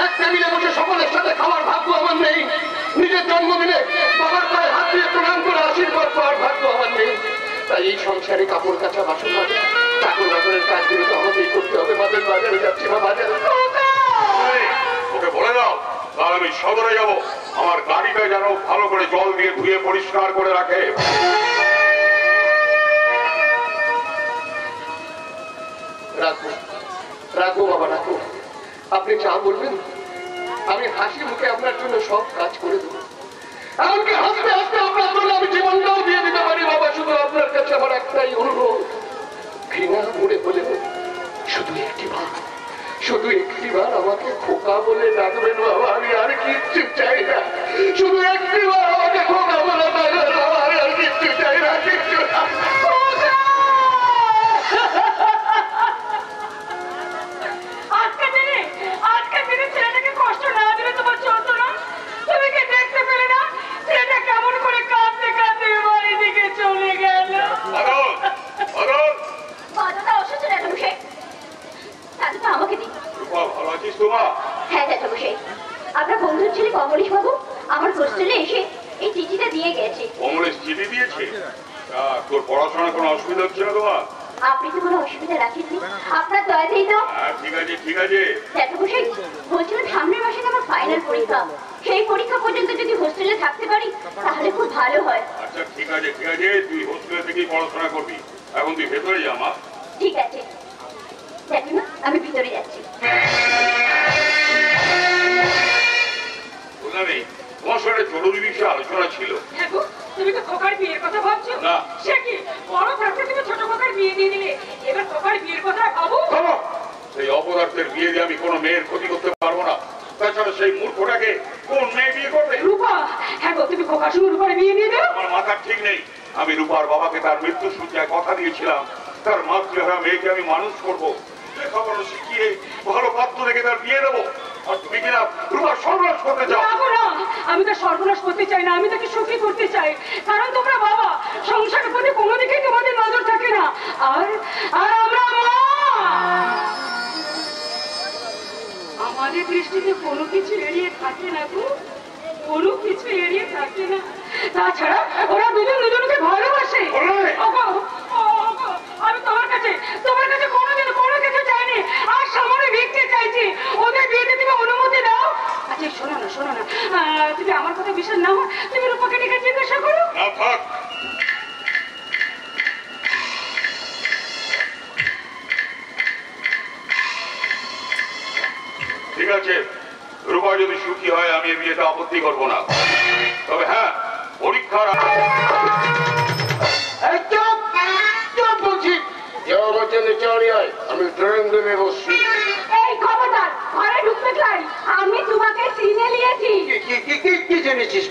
এক টেবিলে বসে সকলের সাথে খাওয়ার ভাগ্য আমার নেই, নিজের জন্মদিনে বাবার পায়ে হাত দিয়ে প্রণাম করে আশীর্বাদ পাওয়ার ভাগ্য আমার নেই। তাই এই সংসারে কাপড় কাচা, বাসন মাজা, চাকর বাকরের কাজগুলো তো আমাকেই করতে হবে। মাদের বাজারে যাচ্ছি, মা বাজারে। ওকে বলে দাও তাহলে আমি সদরে যাবো, আমার গাড়িটা যেন ভালো করে জল দিয়ে ধুয়ে পরিষ্কার করে রাখে। রাখো রাখো বাবা, রাখো। আপনি যা বলবেন আমি হাসি মুখে আপনার জন্য সব কাজ করে দেবো। এমনকি হাসতে হাসতে আপনার জন্য আমি জীবনটাও দিয়ে দিতে পারি বাবা। শুধু আপনার কাছে আমার একটাই অনুরোধ, ঘৃণা করে বলে শুধু একটিবার আমাকে খোকা বলে ডাকবেন বাবা। আমি আর কিচ্ছু চাই না, শুধু একটিবার আমাকে খোকা বলে ডাকবেন বাবা। আমি আর কিচ্ছু চাই না, কিচ্ছু না। আজকে দিনে ছেলেটাকে কষ্ট না দিলে তোমার চলতো না? তুমি কি দেখতে পেলে না ছেলেটা কেমন করে কাঁদতে কাঁদতে বাড়ি দিকে চলে গেল? বাজাটা অসুস্থ জ্যাঠামশাই, দাদুটা আমাকে দিন। ভালো আছিস তোমা? হ্যাঁ জ্যাঠামশাই, আপনার বন্ধুর ছেলে কমলেশ বাবু আমার হোস্টেলে এসে এই চিঠিটা দিয়ে গেছে। কমলেশ চিঠি দিয়েছে? তোর পড়াশোনার কোনো অসুবিধা হচ্ছে না তোমার? আপনি তো কোনো অসুবিধা রাখেননি, আপনার দয়াতেই তো। ঠিক আছে ঠিক আছে। জ্যাঠামশাই বলছিলাম সামনের মাসে আমার ফাইনাল পরীক্ষা, সেই পরীক্ষা পর্যন্ত যদি হোস্টেলে থাকতে পারি তাহলে খুব ভালো হয়। আচ্ছা ঠিক আছে ঠিক আছে, তুই হোস্টেলে থেকেই পড়াশোনা করবি। এখন তুই ভেতরে যা মা। ঠিক আছে জ্যাঠিমা, আমি ভিতরে যাচ্ছি। তোমার সঙ্গে জরুরি বিষয়ে আলোচনা ছিল। তুমি তো খোকার বিয়ের কথা ভাবছো না? সে কি বড় থাকতে তুমি ছোট খোকার বিয়ে দিয়ে দিলে, এবার খোকার বিয়ের কথা ভাবো। সেই অপদার্থের বিয়ে দিয়ে আমি কোনো মেয়ের ক্ষতি করতে পারবো না। তাছাড়া সেই মূর্খটাকে কোন মেয়ে বিয়ে করবে? রূপা, হ্যাঁ গো, তুমি খোকার সঙ্গে রূপার বিয়ে দিয়ে দাও। আমার মাথার ঠিক নেই। আমি রূপার বাবাকে তার মৃত্যু সূচনায় কথা দিয়েছিলাম, তার মাতৃহারা মেয়েকে আমি মানুষ করবো, লেখাপড়া শিখিয়ে ভালো পাত্র দেখে তার বিয়ে দেবো। আর তুমি কিনা রূপার সর্বনাশ করতে চাও? না, আমি তো সর্বনাশ করতে চাই না, আমি তাকে সুখী করতে চাই। কারণ তোমরা বাবা, সংসারের প্রতি কোনো দিকেই তোমাদের নজর থাকে না। আর আমরা মা, আমাদের দৃষ্টিতে কোনো কিছু এড়িয়ে থাকে না গো, কোনো কিছু এড়িয়ে থাকে না। তাছাড়া ওরা দুজন দুজনকে ভালোবাসে। আমি তোমার কাছে কোনোদিন কোনো কিছু চাইনি, আর সামনে ভিক্ষে চাইছি। ওদের বিয়েতে তুমি অনুমতি দাও। আচ্ছা শোনো না, তুমি আমার কথা বিশ্বাস না হয় তুমি রূপাকে ডেকে জিজ্ঞাসা করো। না থাক, ঠিক আছে, রূপা যদি সুখী হয় আমি বিয়েতে আপত্তি করবো না। তবে হ্যাঁ, পরীক্ষার আমি ড্রয়িং রুমে বসছি। এই খবরদার, ঘরে ঢুকতে চাই। আমি তোমাকে চিনে নিয়েছি। কি জেনেছিস?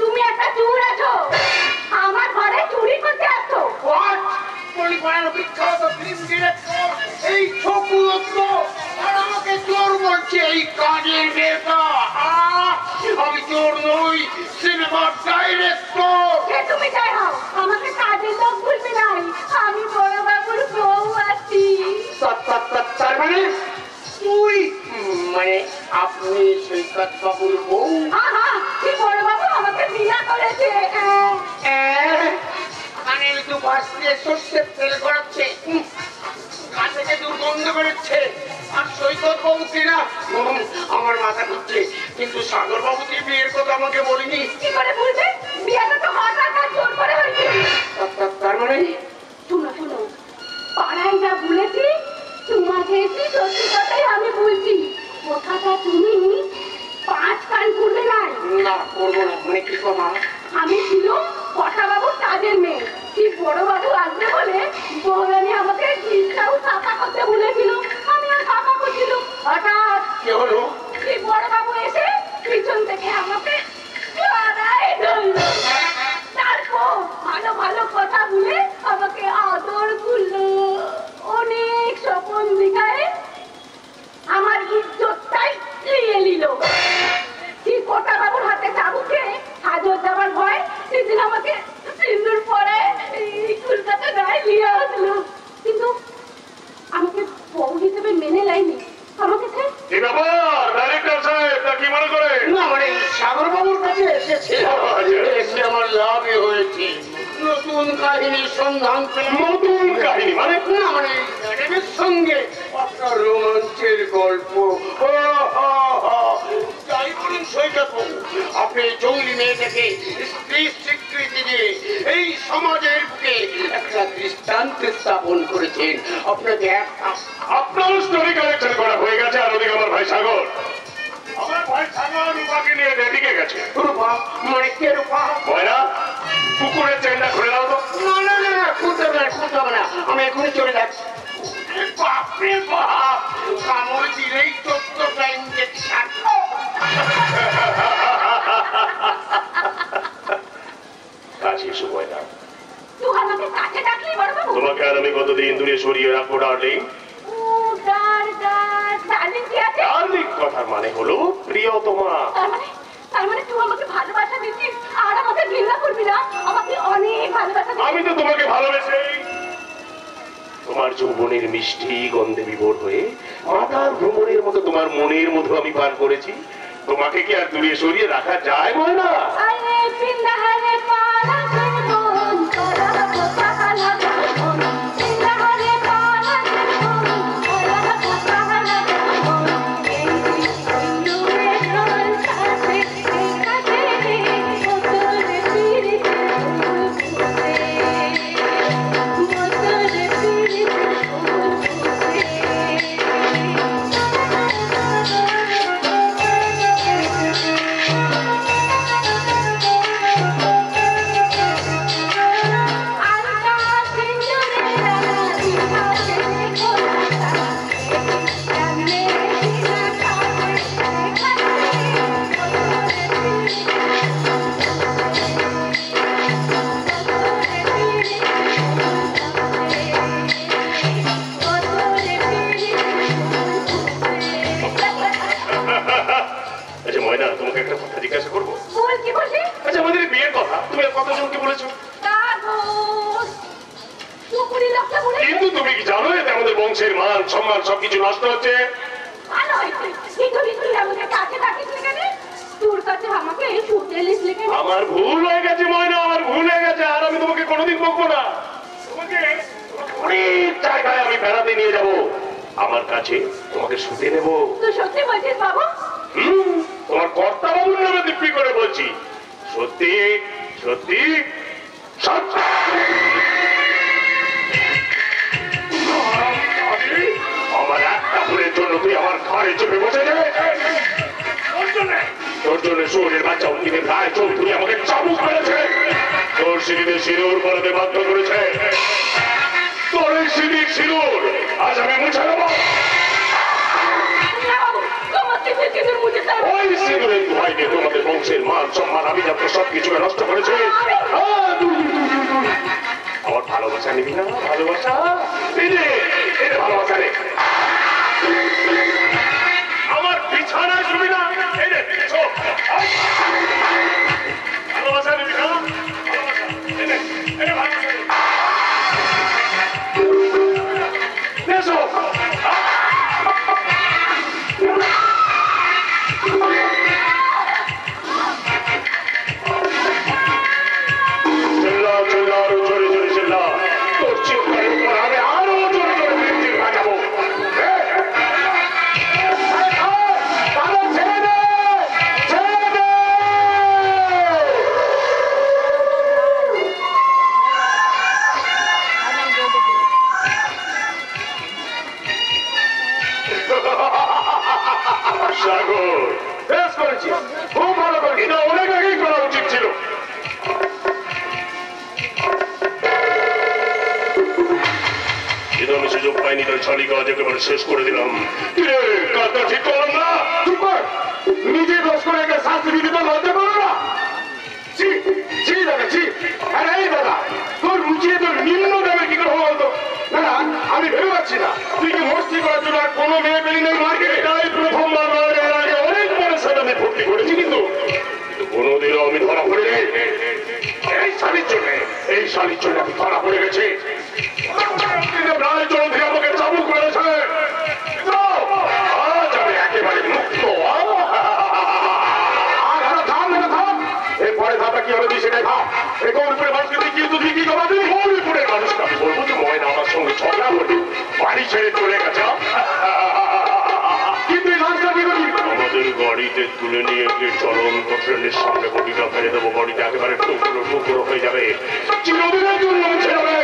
তুমি একটা চুর আছো, আমার ঘরে চুরি করতে আসছো। বিখ্যাত ফিল্ম ডিরেক্টর এই ছকুলত্ব আর আমাকে চোর বলছে। এই কাজের নেতা আমি চোর নই, সিনেমার ডাইরেক্টর। তুমি যাই হও, আমাকে কাজের লোক বলবে নাই। আমি বড় বাবুর বউ আছি। তার মানে তুই, মানে আপনি সৈকত বাবুর বউ? কি বড় বাবু আমাকে বিয়ে করেছে। মানে একটু বাস দিয়ে সর্ষের তেল করাচ্ছে, গা থেকে দুর্গন্ধ বেরোচ্ছে। আর সৈকত বাবু কিনা আমার মাথা ঘুরছে। কিন্তু সাগর বাবু কি বিয়ের কথা আমাকে বলিনি। কি করে বলবে? বিয়েটা তো হঠাৎ জোর করে হয়েছে। তার মানে শুনো, পাড়ায় যা বলেছি তোমাকে কি সত্যি কথাই আমি বলছি। কথাটা তুমি 5 কান করবে নাই। না, করবো না। মানে কি কথা? আমি ছিল কটা বাবুর কাজের মেয়ে। কি বড় বাবু আসবে বলে বৌরানি আমাকে গিলটাও চাপা করতে বলেছিল। আমি আর চাপা করছিল। হঠাৎ কি হলো? কি বড় বাবু এসে পিছন থেকে আমাকে জড়ায় ধরলো। তারপর ভালো ভালো কথা বলে আমাকে আদর করলো, অনেক স্বপন দেখায় আমার ইজ্জতটাই নিয়ে নিল। কি কটা বাবুর হাতে চাবুকে হাজর দেওয়া কি ব্যাপার ডাইরেক্টর সাহেব, তা কি মনে করে? না মানে সাগর বাবুর কাছে এসেছে, এসে আমার লাভই হয়েছে। নতুন কাহিনীর সন্ধান পেলাম। নতুন কাহিনী মানে? না মানে ম্যাডামের সঙ্গে একটা রোমাঞ্চের গল্প। যাই বলুন সৈকত, আপনি জঙ্গলি মেয়েটাকে স্ত্রীর স্বীকৃতি দিয়ে এই সমাজের বুকে একটা দৃষ্টান্ত স্থাপন করেছেন। আপনাকে আপনার স্টোরি কালেকশন করা হয়ে গেছে, আর ওদিকে আমার ভাই সাগর, আমার ভাই সাগর রূপাকে নিয়ে এদিকে গেছে। রূপা মানে কে রূপা? ময়না, কুকুরের চেনটা খুলে দাও তো। না না না না, খুলতে হবে না, খুলতে হবে না, আমি এখনই চলে যাচ্ছি। বাপরে বাপ, কামড় দিলেই 14টা ইঞ্জেকশন। কাছে এসো ময়না। তুই আমাকে কাছে ডাকলি বড়বাবু? তোমাকে আর আমি কতদিন দূরে সরিয়ে রাখবো ডার্লিং? ডার্লিং কি আছে? ডার্লিং কথার মানে হলো প্রিয়তমা। তার মানে তুই আমাকে ভালোবাসা দিচ্ছিস আর আমাকে ঘৃণা করবি না? আমাকে অনেক ভালোবাসা দিচ্ছিস। আমি তো তোমাকে ভালোবেসে তোমার যৌবনের মিষ্টি গন্ধে বিভোর হয়ে মাতার ভ্রমণের মতো তোমার মনের মধ্যে আমি পান করেছি। তোমাকে কি আর দূরে সরিয়ে রাখা যায় ময়না? বংশের মান সম্মান সবকিছু নষ্ট হচ্ছে। ভালো হয়েছে, কিন্তু তুই আমাকে কাছে ডাকিস কেন? তোর কাছে আমাকে শুতে লিখলি কেন? আমার ভুল হয়ে গেছে ময়না, আমার ভুল হয়ে গেছে, আর আমি তোমাকে কোনোদিন বকবো না। তোমাকে অনেক জায়গায় আমি বেড়াতে নিয়ে যাব, আমার কাছে তোমাকে শুতে নেব। তুই সত্যি বলছিস বাবু? তোমার কর্তা বাবুর নামে দিব্যি করে বলছি, সত্যি সত্যি সত্যি। আমার একটা ভুলের জন্য তুই আমার ঘরে চেপে বসে যাবে। তোর জন্য শহরের বাচ্চা অন্তিমের গায়ে চোখ তুই আমাকে চাবুক মেরেছে, তোর স্মৃতিতে সিঁদুর পরাতে বাধ্য করেছে। তোর এই স্মৃতির সিঁদুর আজ আমি মুছে দেবো। ওই সিঁদুরের দোহাইকে তোমাদের বংশের মান সম্মান আমি যাতে সবকিছুকে নষ্ট করেছে। আমার ভালোবাসা নিবি না? ভালোবাসা ভালোবাসা রে, আমার বিছানায় শুবি না, ভালোবাসা নিবি না? শেষ করে দিলাম, কাজটা ঠিক করলাম না? নিজে দোষ করে শাস্তি দিতে তো লজ্জা করো না? দাদা, এই দাদা, তোর রুচিয়ে তোর নিম্ন দামে কি করে বলতো? না না, আমি ভেবে পাচ্ছি না, তুই কি মস্তি করার জন্য আর কোনো মেয়ে পেলি নেই মার্কেটে? এটাই প্রথমবার, এর আগে অনেক পরের সাথে আমি ভর্তি করেছি, কিন্তু কোনোদিনও আমি ধরা পড়ে নেই। এই শালির জন্য আমি ধরা পড়ে গেছি। আমাকে চাবুক মেরেছে, আজ আমি একেবারে বাড়ি ছেড়ে চলে গেছে। কিন্তু আমাদের গাড়িতে তুলে নিয়ে গিয়ে চলন্ত ট্রেনের সামনে বডিটা ফেলে দেবো, বডিটা একেবারে টুকরো টুকরো হয়ে যাবে, চিরদিনের জন্য মুছে যাবে।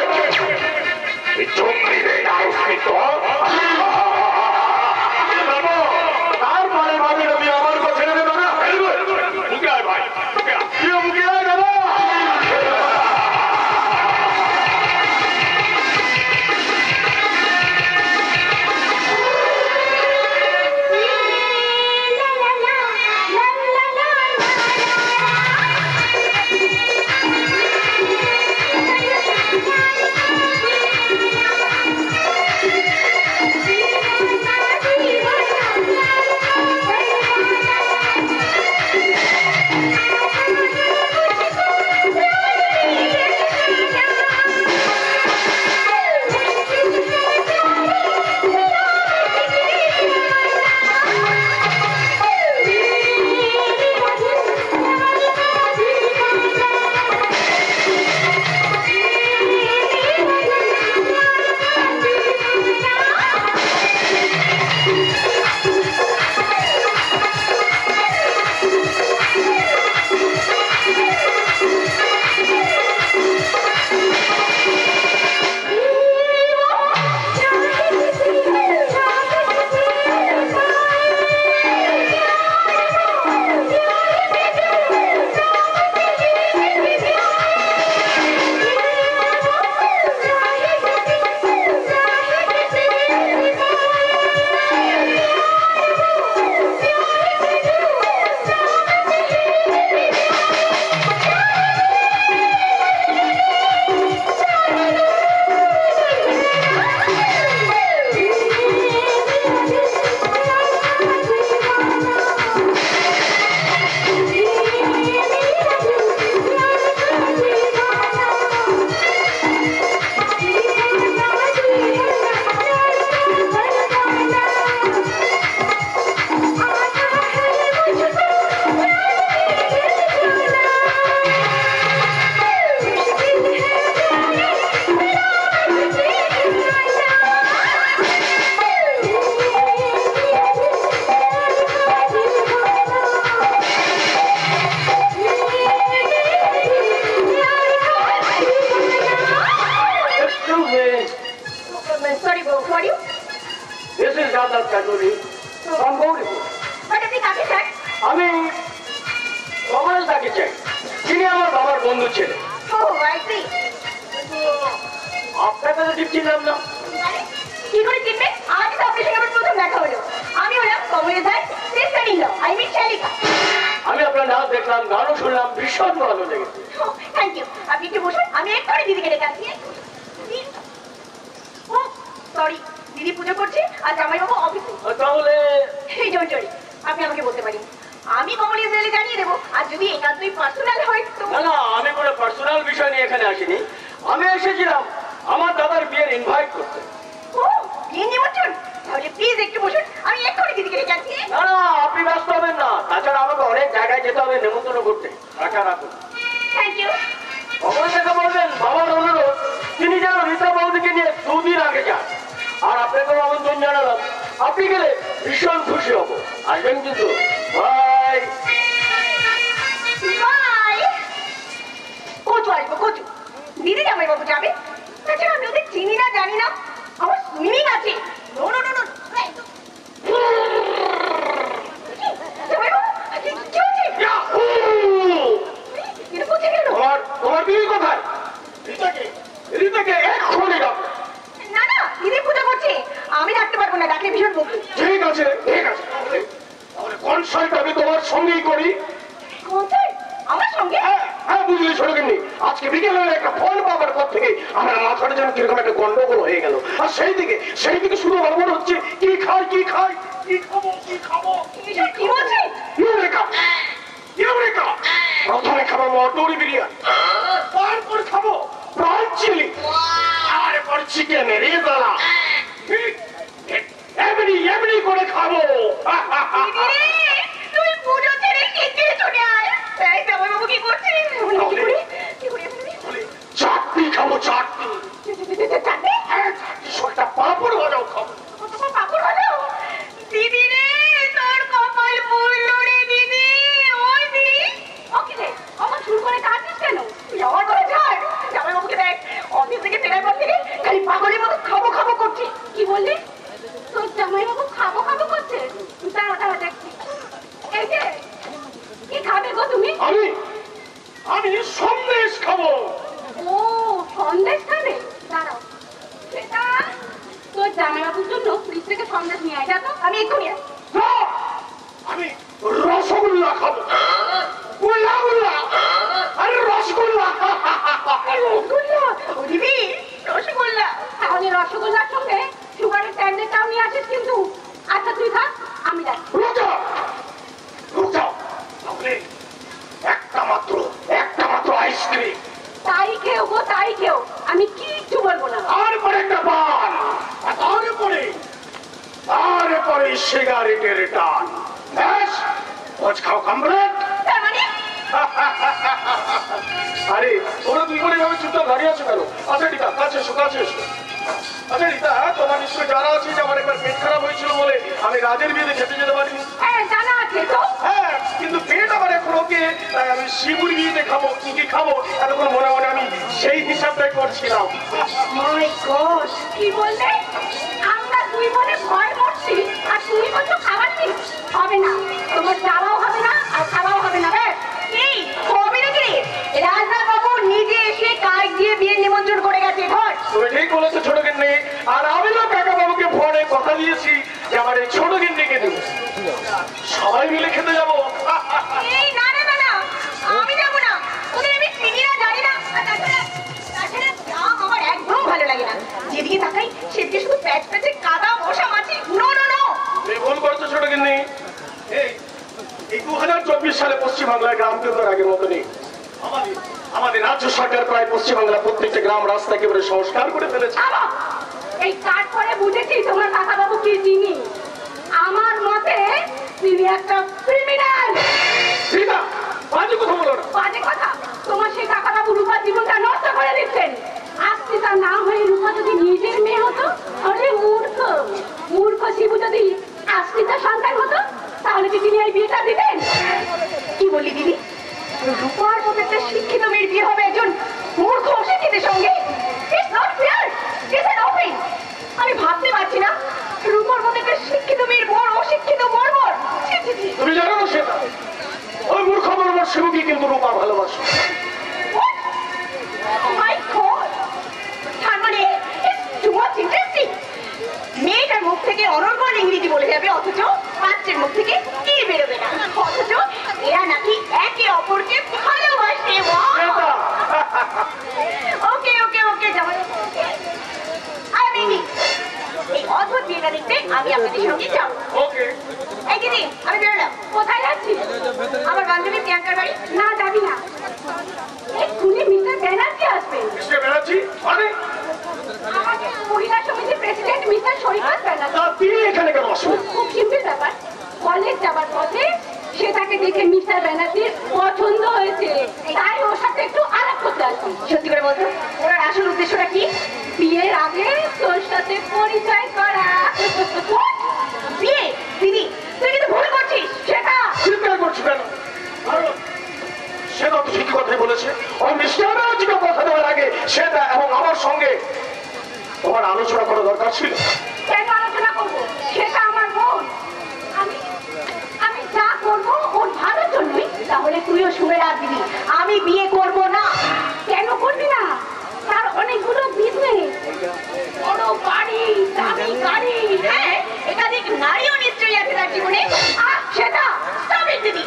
তারপরে ভাবে তুমি আমার কথা ছেড়ে দেবে না। মুখে আয় ভাই, মুখে আয় দাদা। আমি কমল তাকে চাই, তিনি আমার বাবার বন্ধু ছিলেন। আপনাকে তো ঠিক চিনলাম না। কি করে চিনবে? আজ তো আপনার সঙ্গে আমার প্রথম দেখা হলো। আমি হলাম কমলেশার sister in law, I mean শালিকা। আমি আপনার নাচ দেখলাম, গানও শুনলাম, ভীষণ ভালো লেগেছে। Thank you. আপনি একটু বসুন, আমি এক্ষুনি দিদিকে ডেকে আনছি। ও সরি, দিদি পুজো করছে আর জামাইবাবু অফিসে। তাহলে এই ডোন্ট ওয়ারি, আপনি আমাকে বলতে পারেন, আমি কমলেশারে জানিয়ে দেবো। আর যদি একান্তই পার্সোনাল হয় তো। না না, আমি কোনো পার্সোনাল বিষয় নিয়ে এখানে আসিনি। আমি এসেছিলাম আমার দাদার বিয়ের ইনভাইট করতে। ও বিয়ে নিমন্ত্রণ? তাহলে প্লিজ একটু বসুন, আমি এক্ষুনি দিদিকে ডেকে আনছি। না না, আপনি ব্যস্ত হবেন না, তাছাড়া আমাকে অনেক জায়গায় যেতে হবে নেমন্তন্ন করতে। আচ্ছা রাখুন। Thank you. খবর দেখে বলবেন বাবার অনুরোধ তিনি যেন রীতা বৌদিকে নিয়ে 2 দিন আগে যান। আর আপনাকেও আমন্ত্রণ জানালাম, আপনি গেলে ভীষণ খুশি হব। আসবেন কিন্তু। Bye bye. কচু আসবো, কচু। দিদি জামাইবাবু যাবে, তাছাড়া আমি ওদের চিনি না জানি না। আমার সুইমিং আছে। No no no no. জামাইবাবু কি হচ্ছে? এটা কোথায় গেল? তোমার দিদি কোথায়? রীতাকে এক্ষুনি ডাক। না না, দিদি পূজা করছে, আমি ডাকতে পারবো না, ডাকলে ভীষণ বকবে। ঠিক আছে ঠিক আছে, তাহলে কনসার্ট আমি তোমার সঙ্গেই করি। কনসার্ট আমার সঙ্গে? হ্যাঁ বুঝলি ছোট কিনি, আজকে বিকেলে একটা ফোন পাওয়ার পর থেকে আমার মাথাটা যেন কিরকম একটা গন্ডগোল হয়ে গেল। আর সেই দিকে শুধু আমার মনে হচ্ছে কি খাই কি খাই, কি খাবো কি খাবো। কি বলছে? Eureka eureka. প্রথমে খাবো মটর বিরিয়ানি, তারপর খাবো প্রাণ চিলি, তারপর চিকেনের রেজালা। এমনি এমনি করে খাবো। তুই পুজো ছেড়ে খেতে চলে আয়। এই জামাইবাবু কি করছে? চাটনি খাবো, চাটনি। চাটনি? একটা পাঁপড় বাজাও। তোর জামাইবাবু খাবো খাবো করছে। দাঁড়া দাঁড়া দেখছি। এই যে কি খাবে গো তুমি? আমি সন্দেশ খাবো। ও সন্দেশ খাবে? দাঁড়াও সেটা তোর জামাইবাবুর জন্য ফ্রিজ থেকে সন্দেশ নিয়ে আয়। যা তো, আমি এক্ষুনি আসছি। আমি রসগোল্লা খাবো। আরে রসগোল্লা। রসগোল্লা? ও দিদি রসগোল্লা? তাহলে রসগোল্লার সঙ্গে সুগারের ট্যাবলেটটাও নিয়ে আসিস কিন্তু। আচ্ছা তুই খা, আমি যাচ্ছি। রুক যাও। তাহলে একটা মাত্র আইসক্রিম। তাই খেও গো, তাই খেও, আমি কিচ্ছু বলবো না। তারপরে একটা পান, তারপরে সিগারেটের টান। ব্যাস, ভোজ খাও কমপ্লিট। তার মানে আরে তোমরা দুই বোন এভাবে চুপচাপ দাঁড়িয়ে আছো কেন? আচ্ছা রিতা, কাছে এসো, কাছে এসো। আচ্ছা রিতা, তোমার নিশ্চয়ই জানা আছে যে আমার একবার পেট খারাপ হয়েছিল বলে আমি রাজের বিয়েতে খেতে যেতে পারিনি। হ্যাঁ জানা আছে তো। হ্যাঁ, কিন্তু পেট আমার এখন ওকে, তাই আমি শিবুর বিয়েতে খাবো, কি কি খাবো এতক্ষণ মনে মনে আমি সেই হিসাবটাই করছিলাম। মাই গড, কি বললে? আমরা দুই বোনে ভয় মরছি আর তুমি বলছো খাবার নেই? হবে না, তোমার যাওয়াও হবে না আর খাওয়াও হবে না। ব্যাস। কি হবে নাকি? রাজনাথ বাবু নিজে এসে কার্ড দিয়ে বিয়ের নিমন্ত্রণ করে গেছে। ঘর তুমি ঠিক বলেছো ছোট গিন্নি, আর আমিও কাকা বাবুকে ফোনে কথা দিয়েছি যে আমার এই ছোট গিন্নিকে দেবো, সবাই মিলে খেতে যাবো। এই না না না না, আমি যাবো না, ওদের আমি চিনি না, জানি না। আর তাছাড়া গ্রাম আমার একদম ভালো লাগে না। যেদিকে তাকাই সেদিকে শুধু প্যাচ প্যাচে কাদা মশা মাছি। নো নো নো, তুমি ভুল করছো ছোট গিন্নি। এই 2024 সালে পশ্চিমবাংলায় গ্রাম কিন্তু আগের মতো নেই। আমাদের রাজ্য সরকার প্রায় পশ্চিমবাংলা প্রত্যেকটা গ্রাম রাস্তা একেবারে সংস্কার করে ফেলেছে। এই কার্ড পরে বুঝেছি তোমার কাকা বাবু কি চিনি। আমার মতে তিনি একটা ক্রিমিনাল। রিতা, বাজে কথা বলো না। বাজে কথা? তোমার সেই কাকা বাবু রূপার জীবনটা নষ্ট করে দিচ্ছেন। আজকে তার না হয়ে রূপা যদি নিজের মেয়ে হতো, আরে মূর্খ মূর্খ শিবু যদি আজকে তার সন্তান হতো, তাহলে কি তিনি এই বিয়েটা দিতেন? কি বলি দিদি, রূপার মতো একটা শিক্ষিত মেয়ের বিয়ে হবে একজন মূর্খ অশিক্ষিতের সঙ্গে? It's not fair, it's an offense. আমি ভাবতে পারছি না রূপার মতো একটা শিক্ষিত মেয়ের বড় অশিক্ষিত বর্বর। তুমি জানো না সেটা? ওই মূর্খ বর্বর শিবুকে কিন্তু রূপা ভালোবাসে। Oh my God! তার মানে it's too much interesting. মেয়েটার মুখ থেকে অনর্গল ইংরেজি বলে যাবে, অথচ পাত্রের মুখ থেকে কি বেরোবে না। অথচ এরা নাকি একে অপরকে ভালোবাসে। ওকে ওকে ওকে, জামাই আমি এই অদ্ভুত বিয়েটা দেখতে আমি আপনাদের সঙ্গে যাবো। ওকে। এই দিদি, আমি বেরোলাম। কোথায় যাচ্ছি? আমার বান্ধবী প্রিয়াঙ্কার বাড়ি। না যাবি না, এক্ষুনি মিস্টার ব্যানার্জি আসবেন। মিস্টার ব্যানার্জি মানে? আমাদের মহিলা সমিতির প্রেসিডেন্ট মিস্টার শরীফাত ব্যানার্জি। তিনি এখানে কেন আসবেন? খুব সিম্পল ব্যাপার, কলেজ যাবার পথে সেটাকে দেখে মিস্টার ব্যানার্জির পছন্দ হয়েছে, তাই ওর সাথে একটু আলাপ করতে আসছি। সত্যি করে বলতো, ওনার আসল উদ্দেশ্যটা কি? বিয়ের আগে তোর সাথে পরিচয় করা। বিয়ে? দিদি তুই কিন্তু ভুল করছিস। সেটা চিন্তা করছি কেন? সেটা তো ঠিকই কথাই বলেছে। ও মিস্টার ব্যানার্জিকে কথা দেওয়ার আগে সেটা এবং আমার সঙ্গে তোমার আলোচনা করা দরকার ছিল। কেন আলোচনা করবো? সেটা আমার বোন। আমি যা করবো ওর ভালোর জন্যই। তাহলে তুইও শুনে রাখ দিবি, আমি বিয়ে করবো না। কেন করবি না? তার অনেকগুলো বিজনেস, বড় বাড়ি, দামি গাড়ি, হ্যাঁ একাধিক নারীও নিশ্চয়ই আছে তার জীবনে। সেটা stop it দিদি,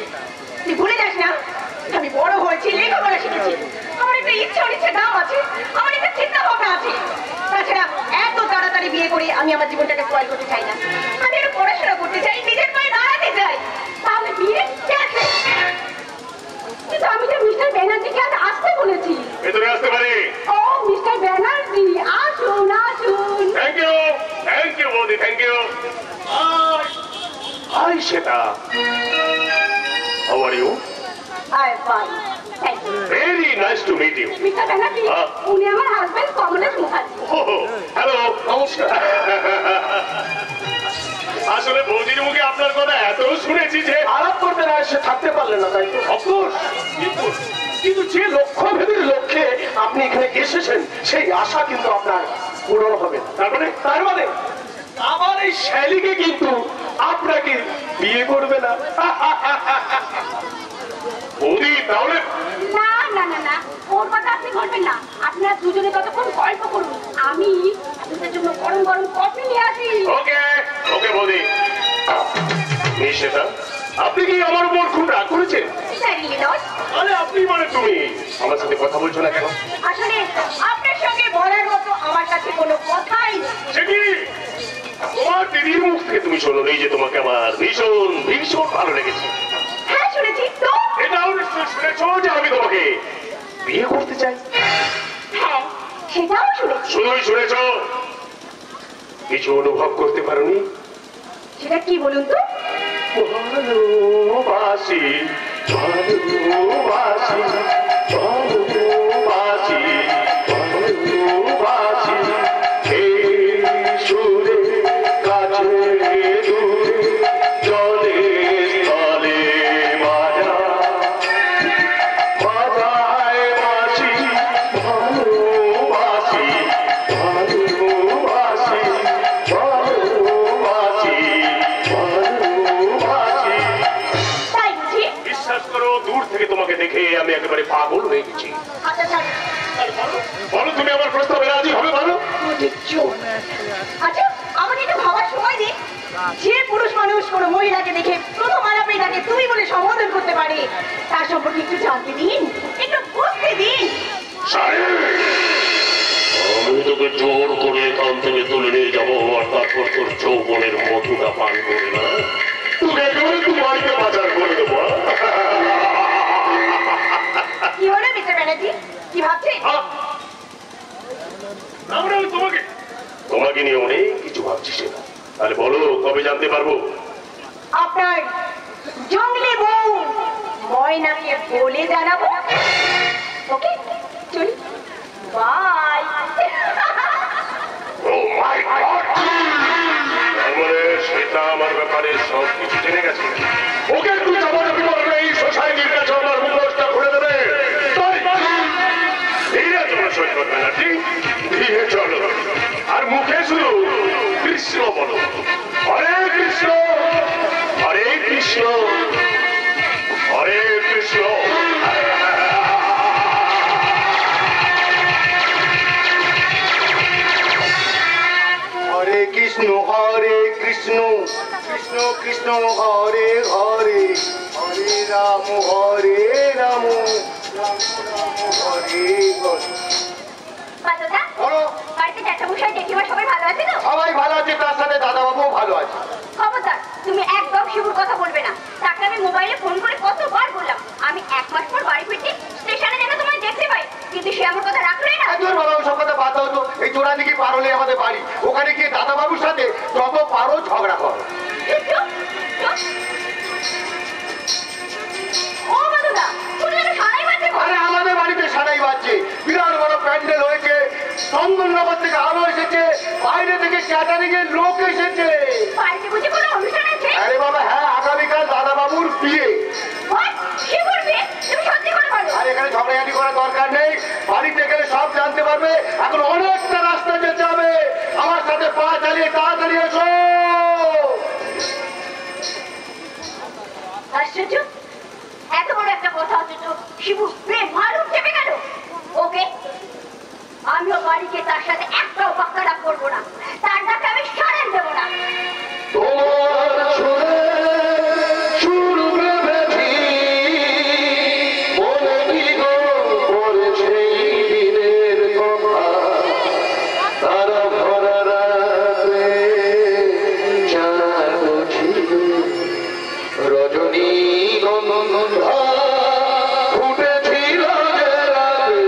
তুই ভুলে যাস না আমি বড় হয়েছি, লেখাপড়া শিখেছি, আমার একটা ইচ্ছে অনিচ্ছে দাম আছে, আমার একটা চিন্তা ভাবনা আছে। তাছাড়া এত তাড়াতাড়ি বিয়ে করে আমি আমার জীবনটাকে স্পয়েল করতে চাই না। আমি একটু পড়াশোনা করতে চাই, নিজের পায়ে দাঁড়াতে চাই। তাহলে বিয়ে ক্যান্সেল। কিন্তু আমি যে মিস্টার ব্যানার্জিকে আজ আসতে বলেছি। ভেতরে আসতে পারি? ও মিস্টার ব্যানার্জি, আসুন আসুন। থ্যাংক ইউ বৌদি, থ্যাংক ইউ। হাই সেটা, how are you? I am fine, thank you. Very nice to meet you. Mister Banerjee, উনি আমার হাজবেন্ড কমলেশ মুখার্জি। হ্যালো, নমস্কার। আসলে বৌদির মুখে আপনার কথা এত শুনেছি যে আলাপ করতে না এসে থাকতে পারলেন না, তাই তো? অফকোর্স, কিন্তু যে লক্ষ্য ভেদের লক্ষ্যে আপনি এখানে এসেছেন সেই আশা কিন্তু আপনার পূরণ হবে। তার মানে আমার এই শ্যালীকে কিন্তু আপনাকে বিয়ে করবে না। বৌদি তাহলে না না না না, ওর কথা আপনি করবেন না। আপনারা দুজনে ততক্ষণ গল্প করুন, আমি আপনাদের জন্য গরম গরম কফি নিয়ে আসি। ওকে ওকে বৌদি। নিশ্চিতা, আপনি কি আমার উপর খুব রাগ করেছেন? আরে আপনি মানে তুমি আমার সাথে কথা বলছো না কেন? আসলে আপনার সঙ্গে বলার মতো আমার কাছে কোনো কথাই নেই। সে কি তোমার দিদির মুখ থেকে তুমি শোনো এই যে তোমাকে আমার ভীষণ ভীষণ ভালো লেগেছে? হ্যাঁ শুনেছি তো। এটাও নিশ্চয় শুনেছো যে আমি তোমাকে বিয়ে করতে চাই? হ্যাঁ সেটাও শুনেছি। শুধুই শুনেছ, কিছু অনুভব করতে পারোনি? সেটা কি বলুন তো? ভালোবাসি ভালোবাসি ভালোবাসি ভালোবাসি এই সুরে কাছে দূরে জলে স্থলে বাজায় বাঁশি ভালোবাসি ভালোবাসি ভালোবাসি ভালোবাসি। তাই বুঝি? বিশ্বাস করো, দূর থেকে তোমাকে দেখে আমি একেবারে পাগল হয়ে গেছি। আচ্ছা ছাড়ুন। বলো তুমি আমার প্রস্তাবে রাজি হবে? বলো। আচ্ছা আমাকে একটু ভাবার সময় দিন। যে পুরুষ মানুষ কোনো মহিলাকে দেখে প্রথম আলাপে তাকে তুমি বলে সম্বোধন করতে পারে, তার সম্পর্কে একটু জানতে দিন, একটু বুঝতে দিন। আমি তোকে জোর করে এখান থেকে তুলে নিয়ে যাবো, আর তারপর তোর যৌবনের মধুটা পান করে না তোকে একেবারে তুই বাড়িতে বাজার করে দেবো। কি হলো মিস্টার ব্যানার্জি, কি ভাবছেন? আমরা তোমাকে নিয়ে অনেক কিছু ভাবছি সেটা। তাহলে বলো কবে জানতে পারবো? আপনার জঙ্গলি বউ ময়নাকে বলে জানাবো। ওকে চলি, বাই। Oh my God! তার মানে সেটা আমার ব্যাপারে সব কিছু জেনে গেছে। ওকে একটু চাপাচাপি করবে, এই সোসাইটির কাছে আমার মুখোশটা খুলে দেবে। ধীরে চলো সৈকত ব্যানার্জি, ধীরে চলো। আর মুখে শুধু কৃষ্ণ বলো, হরে কৃষ্ণ হরে কৃষ্ণ হরে কৃষ্ণ। হরে কৃষ্ণ কৃষ্ণ কৃষ্ণ হরে হরে, হরে রাম রাম হরে হরে। বাচ্চাটা, বলো। বাড়িতে জ্যাঠামশাই জেঠিমা সবাই ভালো আছে তো? সবাই ভালো আছে, তার সাথে দাদা বাবুও ভালো আছে। খবরদার তুমি একদম শিবুর কথা বলবে না। তাকে আমি মোবাইলে ফোন করে কতবার বললাম আমি 1 মাস পর বাড়ি ফিরছি, স্টেশনে যেন তোমায় দেখতে পাই, কিন্তু সে আমার কথা রাখলোই না। তোর বাবা সব কথা বাদ দাও তো। এই চোরাদিকে পার হলে আমাদের বাড়ি, ওখানে গিয়ে দাদা বাবুর সাথে যত পারো ঝগড়া করো। ও বাদুদা, তুমি যেন সারাই বাজছে। আরে আমাদের বাড়িতে সারাই বাজছে, বিরাট বড় প্যান্ডেল হয়েছে, চন্দননগর থেকে আলো এসেছে, বাইরে থেকে ক্যাটারিং এর লোক এসেছে। বাড়িতে বুঝি কোনো অনুষ্ঠান আছে? আরে বাবা হ্যাঁ, আগামীকাল দাদা বাবুর বিয়ে। শিবুর বিয়ে? তুমি সত্যি করে বলো। আর এখানে ঝগড়াঝাটি করার দরকার নেই, বাড়িতে গেলে সব জানতে পারবে। এখন অনেকটা রাস্তা যেতে হবে, আমার সাথে পা চালিয়ে তাড়াতাড়ি এসো। আশ্চর্য, এত বড় একটা কথা অথচ শিবু প্রেম মালুম চেপে গেল। ওকে, আমিও বাড়িকে তার সাথে একটাও পাক্কা ডাক করবো না, তার ডাকে আমি সারেন দেবো না। তোমার সুরে সুর বেঁধেছি, মনে কি গো পড়েছে দিনের কথা, তারা ভরা রাতে চাঁদ ছিল, রজনী গন্ধা ফুটেছিল যে রাতে।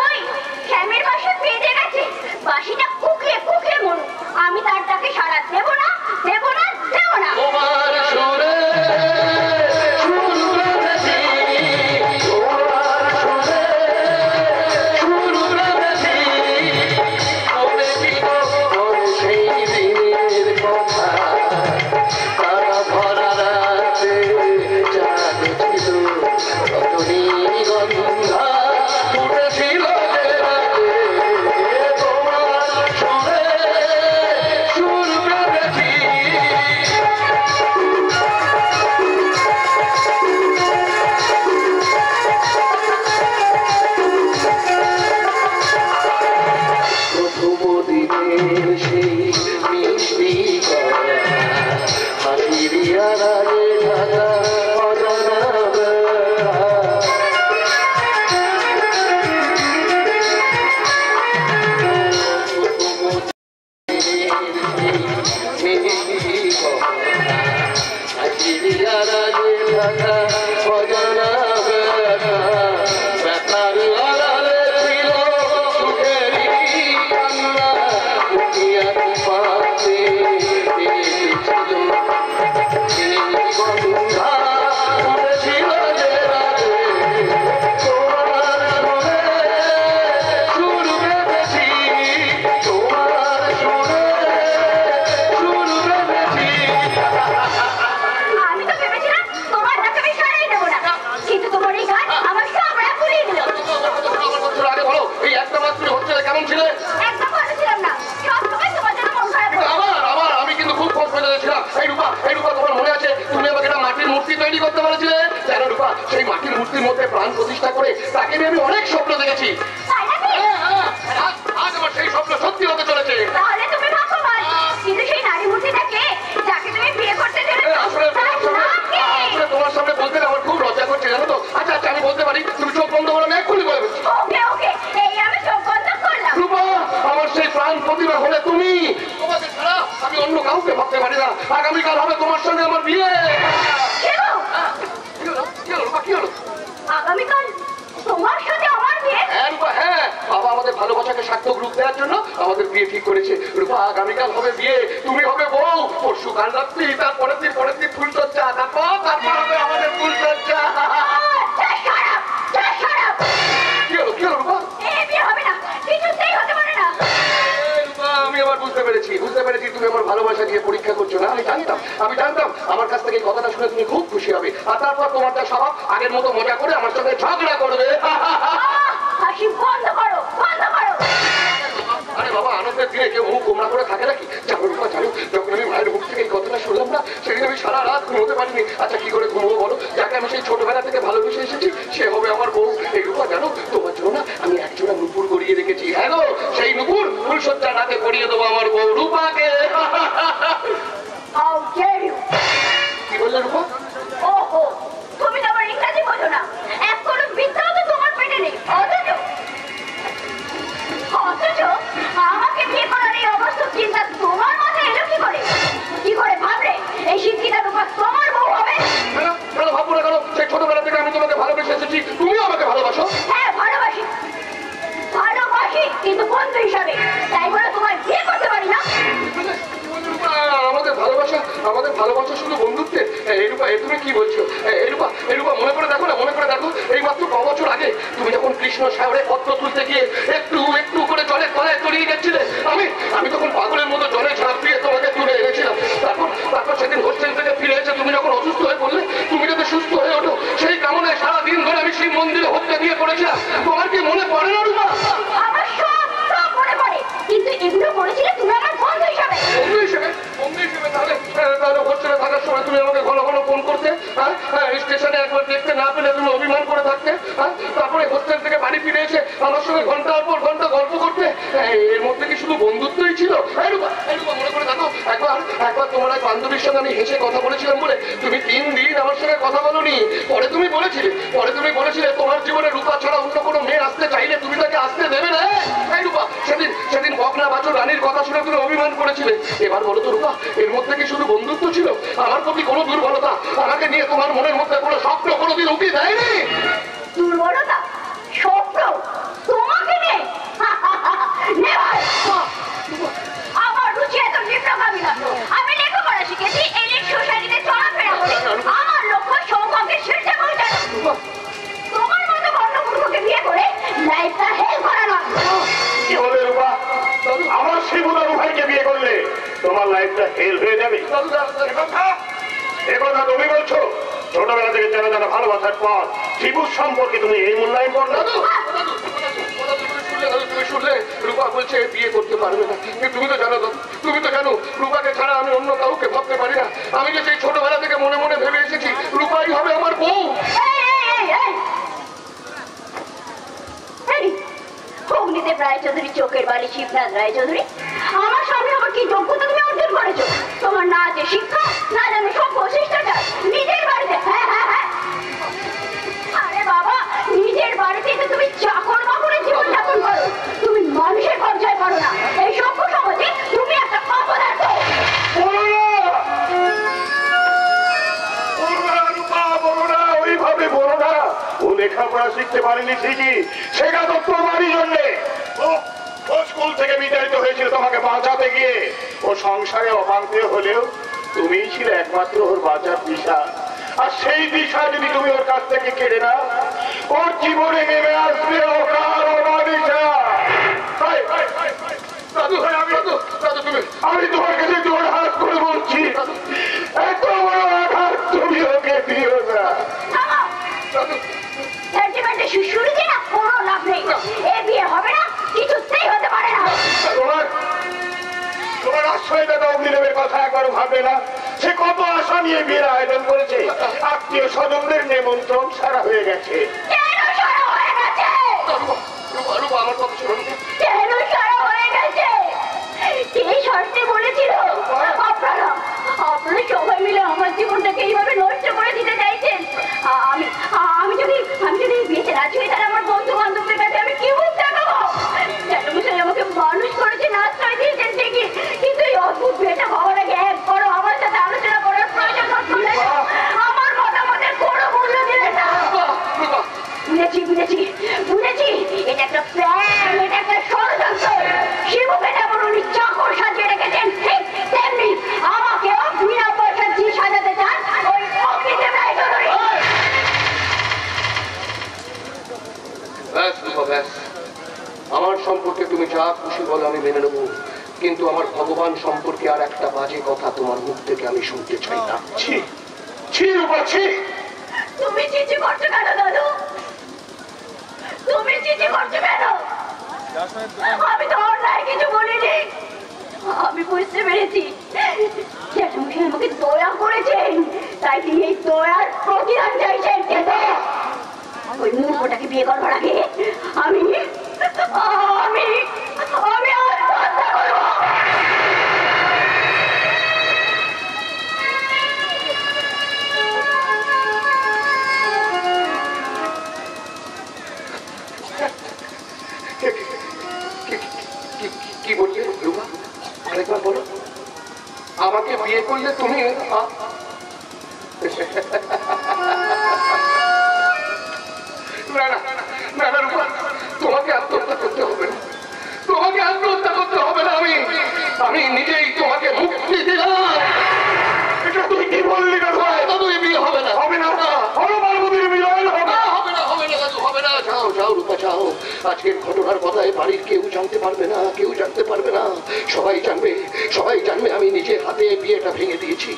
ওই শ্যামের বাসা বেজে গেছে, বাসিটা কুকলে কুকলে মরুক, আমি তার ডাকে সাড়া দেবো না, দেবো না, দেবো না। তোমার সুরে সুর বেঁধেছি, তোমার সুরে সুর বেঁধেছি, মনে কি গো পড়েছে দিনের কথা, তারা ভরা রাতে চাঁদ ছিল, রজনী গন্ধা ফুটেছিল যে রাতে। তোমার সুরে সেই মাটির মূর্তির মধ্যে প্রাণ প্রতিষ্ঠা করে তাকে নিয়ে আমি অনেক স্বপ্ন দেখেছি। আজ আমার সেই স্বপ্ন সত্যি হতে চলেছে। আসলে তোমার সামনে বলতে আমার খুব লজ্জা করছে জানো তো। আচ্ছা আচ্ছা আমি বলতে পারি, তুমি চোখ বন্ধ করো, আমি এক্ষুনি বলে বলছি। রূপা, আমার সেই প্রাণ প্রতিভা হলে তুমি। তোমাকে ছাড়া আমি অন্য কাউকে ভাবতে পারি না। আগামীকাল হবে তোমার সঙ্গে আমার বিয়ে। আগামীকাল তোমার সাথে আমার বিয়ে? হ্যাঁ, বাবা আমাদের ভালোবাসাকে সার্থক রূপ দেওয়ার জন্য আমাদের বিয়ে ঠিক করেছে। রূপা, আগামীকাল হবে বিয়ে, তুমি হবে বউ। পরশু কাল রাত্রি, তারপরের দিন ফুলসজ্জা, তারপর হবে আমাদের ফুলসজ্জা। কি হলো রূপা? আমি আবার বুঝতে পেরেছি তুমি আমার ভালোবাসা দিয়ে পরীক্ষা করছো না। আমি জানতাম আমার কাছ থেকে এই কথাটা শুনে তুমি খুব খুশি হবে, আর তারপর তোমার যা স্বভাব আগের মতো মজা করে আমার সঙ্গে ঝগড়া করবে। আরে বাবা, আনন্দের দিনে কেউ মুখ গোমরা করে থাকে নাকি? জানো রূপা, জানো যখন আমি মায়ের মুখ থেকে এই কথাটা শুনলাম না, সেদিন আমি সারা রাত ঘুমোতে পারিনি। আচ্ছা কি করে ঘুমবো বলো? যাকে আমি সেই ছোটবেলা থেকে ভালোবেসে এসেছি সে হবে আমার বউ। এই রূপা জানো, তোমার জন্য না আমি একজোড়া নুপুর গড়িয়ে রেখেছি। হ্যাঁ গো, সেই নুপুর ফুলসজ্জা রাতে গড়িয়ে দেবো আমার বউ রূপাকে। কি বললে রূপা? ওহো, তুমি তো আমার ইংরাজি বোঝো না। এক কোনো বিদ্যাও তো তোমার পেটে নেই। অথচ আমাকে বিয়ে করার এই অবস্থা চিন্তা তোমার মাথায় এলো কি করে? কি করে ভাবলে এই শিক্ষিতা রূপা তোমার বউ হবে? কেন ভাববো না? কেন? সেই ছোটবেলা থেকে আমি তোমাকে ভালোবেসে এসেছি, তুমিও আমাকে ভালোবাসো। হ্যাঁ ভালোবাসি, কিন্তু বন্ধু হিসাবে। তাই বলে তোমার বিয়ে করতে পারি না। আমাদের ভালোবাসা শুধু বন্ধুত্বের। এরূপা, তুমি কি বলছো? এরূপা মনে করে দেখো না, মনে করে দেখো এই মাত্র 9 বছর আগে তুমি যখন কৃষ্ণ সাগরে পত্র তুলতে গিয়ে একটু একটু করে জলের তলায় তলিয়ে গেছিলে, আমি তখন পাগলের মতো জলে ঝাঁপ দিয়ে তোমাকে তুলে এনেছিলাম। তারপর সেদিন হোস্টেল থেকে ফিরে এসে তুমি যখন অসুস্থ হয়ে পড়লে, তুমি যাতে সুস্থ হয়ে ওঠো সেই কামনায় সারাদিন ধরে আমি শিব মন্দিরে হত্যা দিয়ে করেছিলাম। তোমার কি মনে পড়ে না রূপা? আমার সব মনে পড়ে, কিন্তু এগুলো করেছিলে তুমি আমার বন্ধু হিসাবে। বন্ধু হিসেবে তাহলে হোস্টেলে থাকার সময় তুমি আমাকে ঘন ঘন ফোন করতে, স্টেশনে একবার দেখতে না পেলে তুমি অভিমান করে থাকতে, তারপরে হোস্টেল থেকে বাড়ি ফিরে এসে আমার সঙ্গে ঘন্টার পর ঘন্টা গল্প করতে। এর মধ্যে কি শুধু বন্ধুত্বই ছিল? মনে করে দেখো, একবার তোমার এক বান্ধবীর সঙ্গে আমি হেসে কথা বলেছিলাম বলে তুমি 3 দিন আমার সঙ্গে কথা বলোনি। পরে তুমি বলেছিলে তোমার জীবনে রূপা ছাড়া অন্য কোনো মেয়ে আসতে চাইলে তুমি তাকে আসতে দেবে না। রূপা, সেদিন বকনা বাছুর রানীর কথা শুনে তুমি অভিমান করেছিলে। এবার বলো তো রূপা, এর মধ্যে কি শুধু বন্ধুত্ব ছিল? আমার প্রতি কোনো দুর্বলতা, আমাকে নিয়ে তোমার মনের মধ্যে কোনো স্বপ্ন কোনোদিন উঠে দেয়নি? দুর্বলতা? স্বপ্ন তোমাকে নিয়ে? আমার রুচি এত নিম্নগামী না। আমি লেখাপড়া শিখেছি, এলিট সোসাইটিতে চলাফেরা করি। আমার লক্ষ্য সৌভাগ্যের শীর্ষে পৌঁছানো। তোমার মতো বর্ণমূর্খকে বিয়ে করে লাইফটা হেল করা নয়। কি বলে রূপা? আমার শিবুদার ভাইকে বিয়ে করলে তোমার লাইফটা হেল হয়ে যাবে? একথা তুমি বলছো? ছোটবেলা থেকে জানা জানা ভালোবাসার পর শিবুর সম্পর্কে তুমি এই মূল্যায়ন করো? তুমি শুনলে রূপা বলছে বিয়ে করতে পারবে না। তুমি তো জানো রূপাকে ছাড়া আমি অন্য কাউকে ভাবতে পারি না। আমি যে সেই ছোটবেলা থেকে মনে মনে ভেবে এসেছি রূপাই হবে আমার বউ। অগ্নিদেব রায়চৌধুরী, চোখের বালি শিবনাথ রায়চৌধুরী, আমার সামনে আবার কি যোগ্যতা তুমি অর্জন করেছো? তোমার না আছে শিক্ষা, না জানো সভ্য শিষ্টাচার। নিজের বাড়িতে আরে বাবা, নিজের বাড়িতে তো তুমি চাকর বাকরে জীবনযাপন করো, তুমি মানুষের পর্যায়ে করো না। এই সভ্য সমাজে তুমি একটা অপদার্থ। লেখাপড়া শিখতে পারিনি ঠিকই, সেটা তো তোমারই জন্যে। ও স্কুল থেকে বিতাড়িত হয়েছিল তোমাকে বাঁচাতে গিয়ে। ও সংসারে অপাঙ্ক্রিয় হলেও তুমিই ছিল একমাত্র ওর বাঁচার দিশা। আর সেই দিশা যদি তুমি ওর কাছ থেকে কেড়ে নাও, ওর জীবনে নেমে আসবে অকাল অনাদিশা। আমি তোমার কাছে জোর হাত করে বলছি, এত বড় আঘাত তুমি ওকে দিও না। শুরুতে না কোনো লাভ নেই, এ বিয়ে হবে না, কিছুতেই হতে পারে না। তোমার আশ্রয়দাতা অগ্নিদেবের কথা একবারও ভাববে না। সে কত আশা নিয়ে বিয়ের আয়োজন করেছে, আত্মীয় স্বজনদের নিমন্ত্রণ সারা হয়ে গেছে। কেন সারা হয়ে গেছে? আমার কথা শুনুন। কেন সারা হয়ে গেছে? কে শর্তে বলেছিল? আপনারা সবাই মিলে আমার জীবনটাকে এইভাবে নষ্ট করে দিতে চাইছেন। আমি যদি বিয়েতে রাজি হই, তাহলে আমার বন্ধু বান্ধবদের কাছে আমি কি মুখ দেখাবো? জ্যাঠামশাই আমাকে মানুষ করেছেন, আশ্রয় দিয়েছেন ঠিকই, কিন্তু এই অদ্ভুত বিয়েটা হওয়ার আগে একবারও আমার সাথে আলোচনা করার প্রয়োজন হতো না। আমার মতামতের কোনো মূল্য দিলেন না। বুঝেছি, এটা একটা প্ল্যান, এটা একটা ষড়যন্ত্র। শিবুকে যেমন উনি চাকর সাজিয়ে রেখেছেন, ঠিক তেমনি আমাকেও বিনা পয়সা যে সাজাতে চান, ওই অগ্নিদেব রায় চৌধুরী। আমার সম্পর্কে তুমি যা খুশি বলো আমি মেনে নেবো, কিন্তু আমার ভগবান সম্পর্কে আর একটা বাজে কথা তোমার মুখ থেকে আমি শুনতে চাই না। তুমি চিঠি করছো কেন দাদু? তুমি চিঠি করছো কেন? আমি তো অন্যায় কিছু বলিনি। আমি বুঝতে পেরেছি জ্যাঠামশাই আমাকে দয়া করেছেন, তাই তিনি এই দয়ার প্রতিদান চাইছেন। ওই মূর্খটাকে বিয়ে করবার আগে আমি আত্মহত্যা করবো। কি বললে রুমা? আরেকবার বলো। আমাকে বিয়ে করলে তুমি তোমাকে আত্মহত্যা করতে হবে না, তোমাকে আত্মহত্যা করতে হবে না। আমি নিজেই তোমাকে মুক্তি দিলাম। এটা তুই কি বললি? তুই বিয়ে হবে না, হবে না, পার্বতীর মিলন হবে না, হবে না, হবে না, হবে না। যাও যাও রূপা যাও। আজকের ঘটনার কথায় বাড়ির কেউ জানতে পারবে না, কেউ জানতে পারবে না। সবাই জানবে আমি নিজের হাতে বিয়েটা ভেঙে দিয়েছি,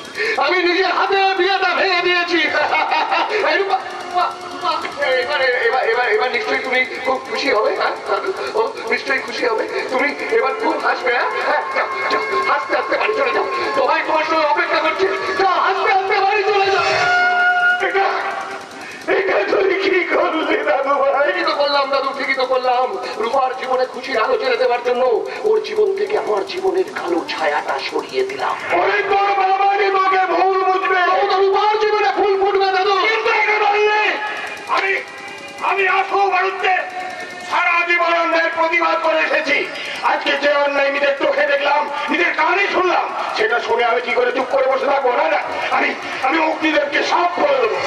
আমি নিজের হাতে বিয়েটা ভেঙে দিয়েছি। এবার নিশ্চয়ই তুমি খুব খুশি হবে। ও নিশ্চয়ই খুশি হবে, তুমি এবার খুব হাসবে। হাসতে হাসতে বাড়ি চলে যাও, সবাই তোমার সঙ্গে অপেক্ষা করছে। যাও, হাসতে হাসতে বাড়ি চলে যাও। এটা তুই কি করলি দাদু ভাই? ঠিকই তো করলাম দাদু, ঠিকই তো করলাম। রূপার জীবনে খুশির আলো জ্বেলে দেওয়ার জন্য ওর জীবন থেকে আমার জীবনের কালো ছায়াটা সরিয়ে দিলাম। তোর বাবা তোকে ভুল বুঝবে, রূপার জীবনে ফুল ফুটবে দাদু। আমি আসো বাড়িতে সারা জীবন অন্যায়ের প্রতিবাদ করে এসেছি। আজকে যে অন্যায় নিজের চোখে দেখলাম, নিজের কানে শুনলাম, সেটা শুনে আমি কি করে চুপ করে বসে থাকবো? না, আমি অগ্নিদেবকে সব বলে দেবো।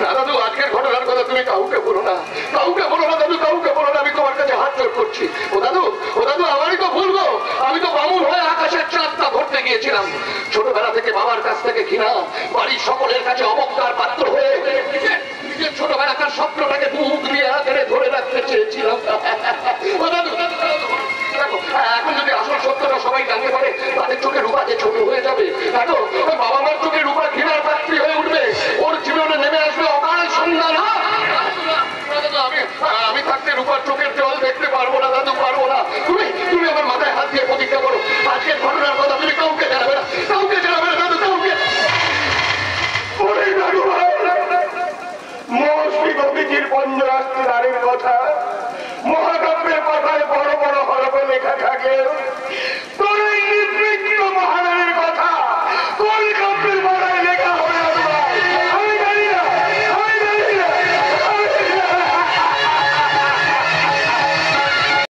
না দাদু, আজকের ঘটনার কথা তুমি কাউকে বলো না, কাউকে বলো না দাদু, কাউকে বলো না। আমি তোমার কাছে হাত জোড় করছি। ও দাদু, আমারই তো ভুল গো। আমি তো বামুন হয়ে আকাশের চাঁদটা ধরতে গিয়েছিলাম। ছোটবেলা থেকে বাবার কাছ থেকে ঘৃণা, বাড়ির সকলের কাছে অবজ্ঞার পাত্র হয়ে নিজের ছোটবেলাকার স্বপ্নটাকে বুক দিয়ে হাতে ধরে রাখতে চেয়েছিলাম। ও দাদু, এখন যদি আসল সত্যটা সবাই জানতে পারে, তাদের চোখে রূপা যে ছোট হয়ে যাবে, দেখো ওই বাবা মার চোখে রূপা ঘৃণার পাত্রী হয়ে উঠবে। ওর জীবনে নেমে আসবে অকাল সন্ধ্যা। আমি থাকতে রূপার চোখের জল দেখতে পারবো না দাদু, পারবো না। তুমি আমার মাথায় হাত দিয়ে প্রতিজ্ঞা করো, আজকের ঘটনার কথা তুমি কাউকে জানাবে না, কাউকে জানাবে না দাদু, কাউকে। মহর্ষির পঞ্চরাস্ত্র নারীর কথা মহাকাব্যের কথায় বড় বড় হরফে লেখা থাকে। তোর